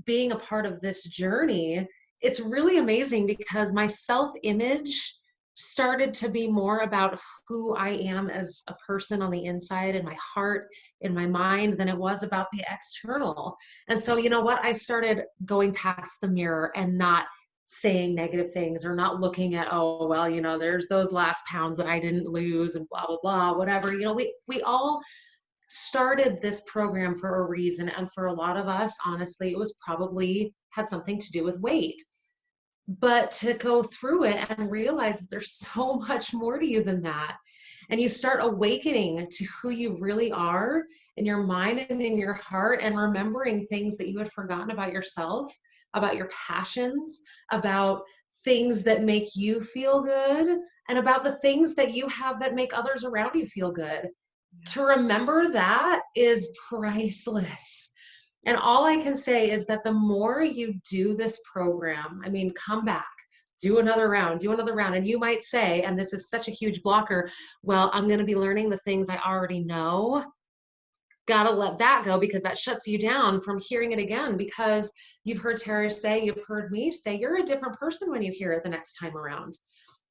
being a part of this journey, it's really amazing because my self-image started to be more about who I am as a person on the inside, in my heart, in my mind, than it was about the external. And so, you know what? I started going past the mirror and not saying negative things or not looking at, oh, well, you know, there's those last pounds that I didn't lose and blah, blah, blah, whatever. You know, we all started this program for a reason. And for a lot of us, honestly, it was probably had something to do with weight. But to go through it and realize that there's so much more to you than that. And you start awakening to who you really are in your mind and in your heart, and remembering things that you had forgotten about yourself, about your passions, about things that make you feel good, and about the things that you have that make others around you feel good. To remember that is priceless. And all I can say is that the more you do this program, I mean, come back, do another round, do another round. And you might say, and this is such a huge blocker, well, I'm going to be learning the things I already know. Got to let that go, because that shuts you down from hearing it again, because you've heard Tara say, you've heard me say, you're a different person when you hear it the next time around.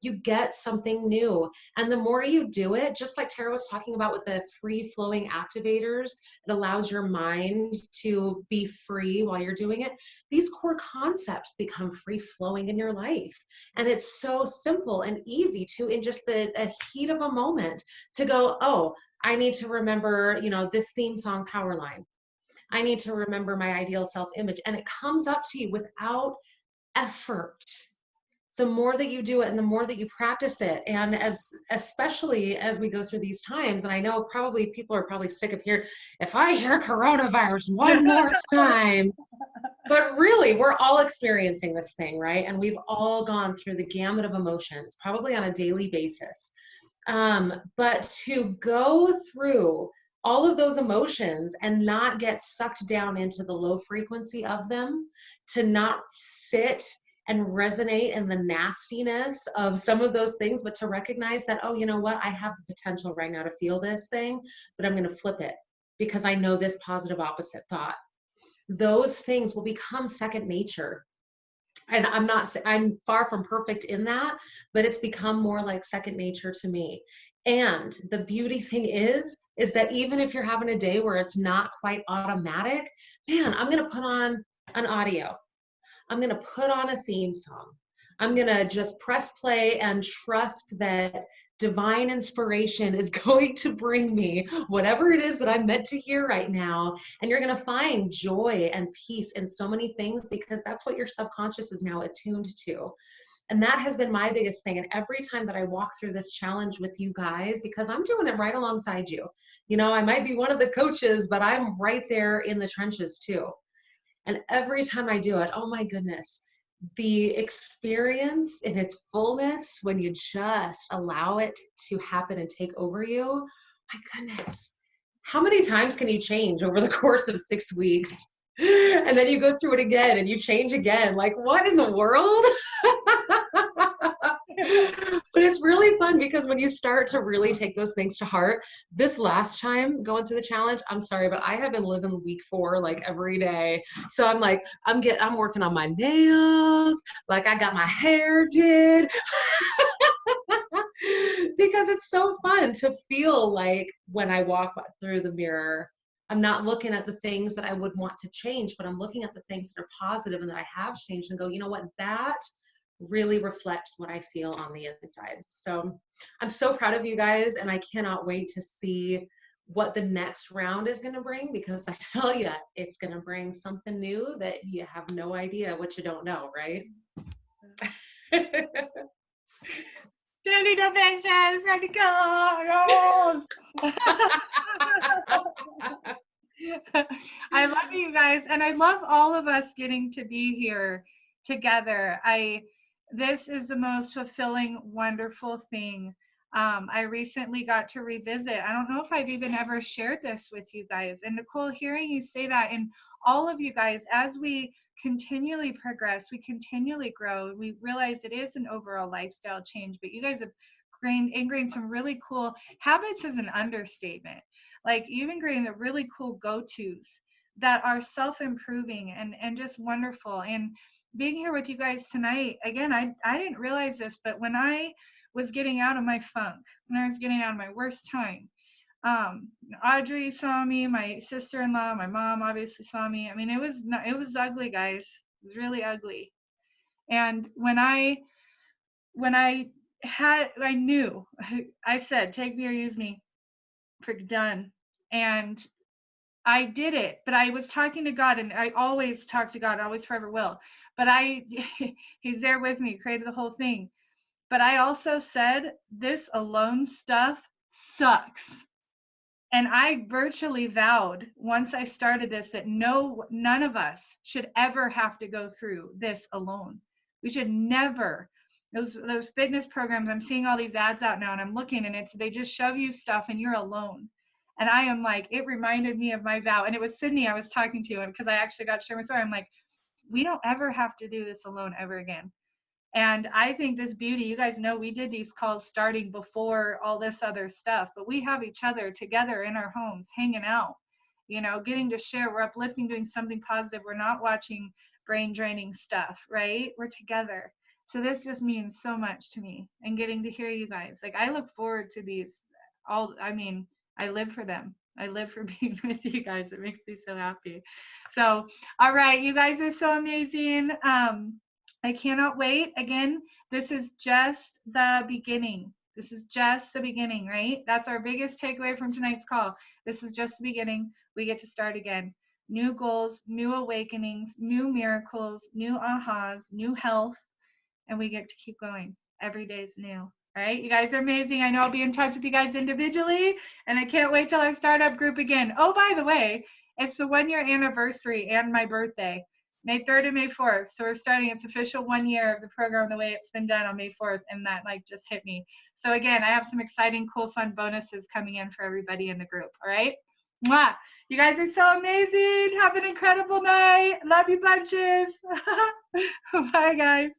You get something new. And the more you do it, just like Tara was talking about with the free flowing activators, it allows your mind to be free while you're doing it. These core concepts become free flowing in your life. And it's so simple and easy to, in just a heat of a moment, to go, oh, I need to remember, you know, this theme song power line. I need to remember my ideal self-image. And it comes up to you without effort. The more that you do it and the more that you practice it, and especially as we go through these times, and I know probably people are probably sick of hearing, if I hear coronavirus one more time, but really we're all experiencing this thing, right? And we've all gone through the gamut of emotions, probably on a daily basis. But to go through all of those emotions and not get sucked down into the low frequency of them, to not sit and resonate in the nastiness of some of those things, but to recognize that, oh, you know what, I have the potential right now to feel this thing, but I'm going to flip it because I know this positive opposite thought. Those things will become second nature. And I'm far from perfect in that, but it's become more like second nature to me. And the beauty thing is that even if you're having a day where it's not quite automatic, man, I'm going to put on an audio. I'm going to put on a theme song. I'm going to just press play and trust that divine inspiration is going to bring me whatever it is that I'm meant to hear right now. And you're going to find joy and peace in so many things, because that's what your subconscious is now attuned to. And that has been my biggest thing. And every time that I walk through this challenge with you guys, because I'm doing it right alongside you, you know, I might be one of the coaches, but I'm right there in the trenches too. And every time I do it, oh my goodness, the experience in its fullness, when you just allow it to happen and take over you, my goodness, how many times can you change over the course of 6 weeks? And then you go through it again and you change again. Like, what in the world? But it's really fun because when you start to really take those things to heart, this last time going through the challenge, I'm sorry, but I have been living week 4 like every day. So I'm like, I'm working on my nails, like I got my hair did. Because it's so fun to feel like when I walk through the mirror, I'm not looking at the things that I would want to change, but I'm looking at the things that are positive and that I have changed and go, you know what, that really reflects what I feel on the inside. So I'm so proud of you guys, and I cannot wait to see what the next round is going to bring, because I tell you, it's going to bring something new that you have no idea what you don't know, right? Danny Dovations, ready to go. I love you guys, and I love all of us getting to be here together. This is the most fulfilling, wonderful thing. I recently got to revisit. I don't know if I've even ever shared this with you guys. And Nicole, hearing you say that, and all of you guys, as we continually progress, we continually grow, we realize it is an overall lifestyle change, but you guys have ingrained some really cool habits. Is an understatement. Like, you've ingrained the really cool go-tos that are self-improving and just wonderful. And being here with you guys tonight, again, I didn't realize this, but when I was getting out of my funk, when I was getting out of my worst time, Audrey saw me, my sister-in-law, my mom obviously saw me. I mean, it was ugly, guys. It was really ugly. And when I knew, I said, take me or use me, freaking done. And I did it, but I was talking to God, and I always talk to God, always forever will. But he's there with me, created the whole thing. But I also said, this alone stuff sucks. And I virtually vowed once I started this that none of us should ever have to go through this alone. We should never. Those fitness programs, I'm seeing all these ads out now, and I'm looking, and they just shove you stuff and you're alone. And I am like, it reminded me of my vow. And it was Sydney I was talking to, and because I actually got to share my story, I'm like, we don't ever have to do this alone ever again. And I think this beauty, you guys know we did these calls starting before all this other stuff, but we have each other together in our homes, hanging out, getting to share. We're uplifting, doing something positive. We're not watching brain draining stuff, right? We're together. So this just means so much to me, and getting to hear you guys. Like, I look forward to these I live for them. I live for being with you guys. It makes me so happy. So, all right, you guys are so amazing. I cannot wait. Again, this is just the beginning. This is just the beginning, right? That's our biggest takeaway from tonight's call. This is just the beginning. We get to start again. New goals, new awakenings, new miracles, new ahas, new health, and we get to keep going. Every day is new. All right, you guys are amazing. I know I'll be in touch with you guys individually, and I can't wait till our startup group again. Oh, by the way, it's the 1-year anniversary and my birthday. May 3rd and May 4th. So we're starting, it's official 1 year of the program the way it's been done on May 4th, and that just hit me. So again, I have some exciting, cool, fun bonuses coming in for everybody in the group. All right. Mwah. You guys are so amazing. Have an incredible night. Love you bunches. Bye, guys.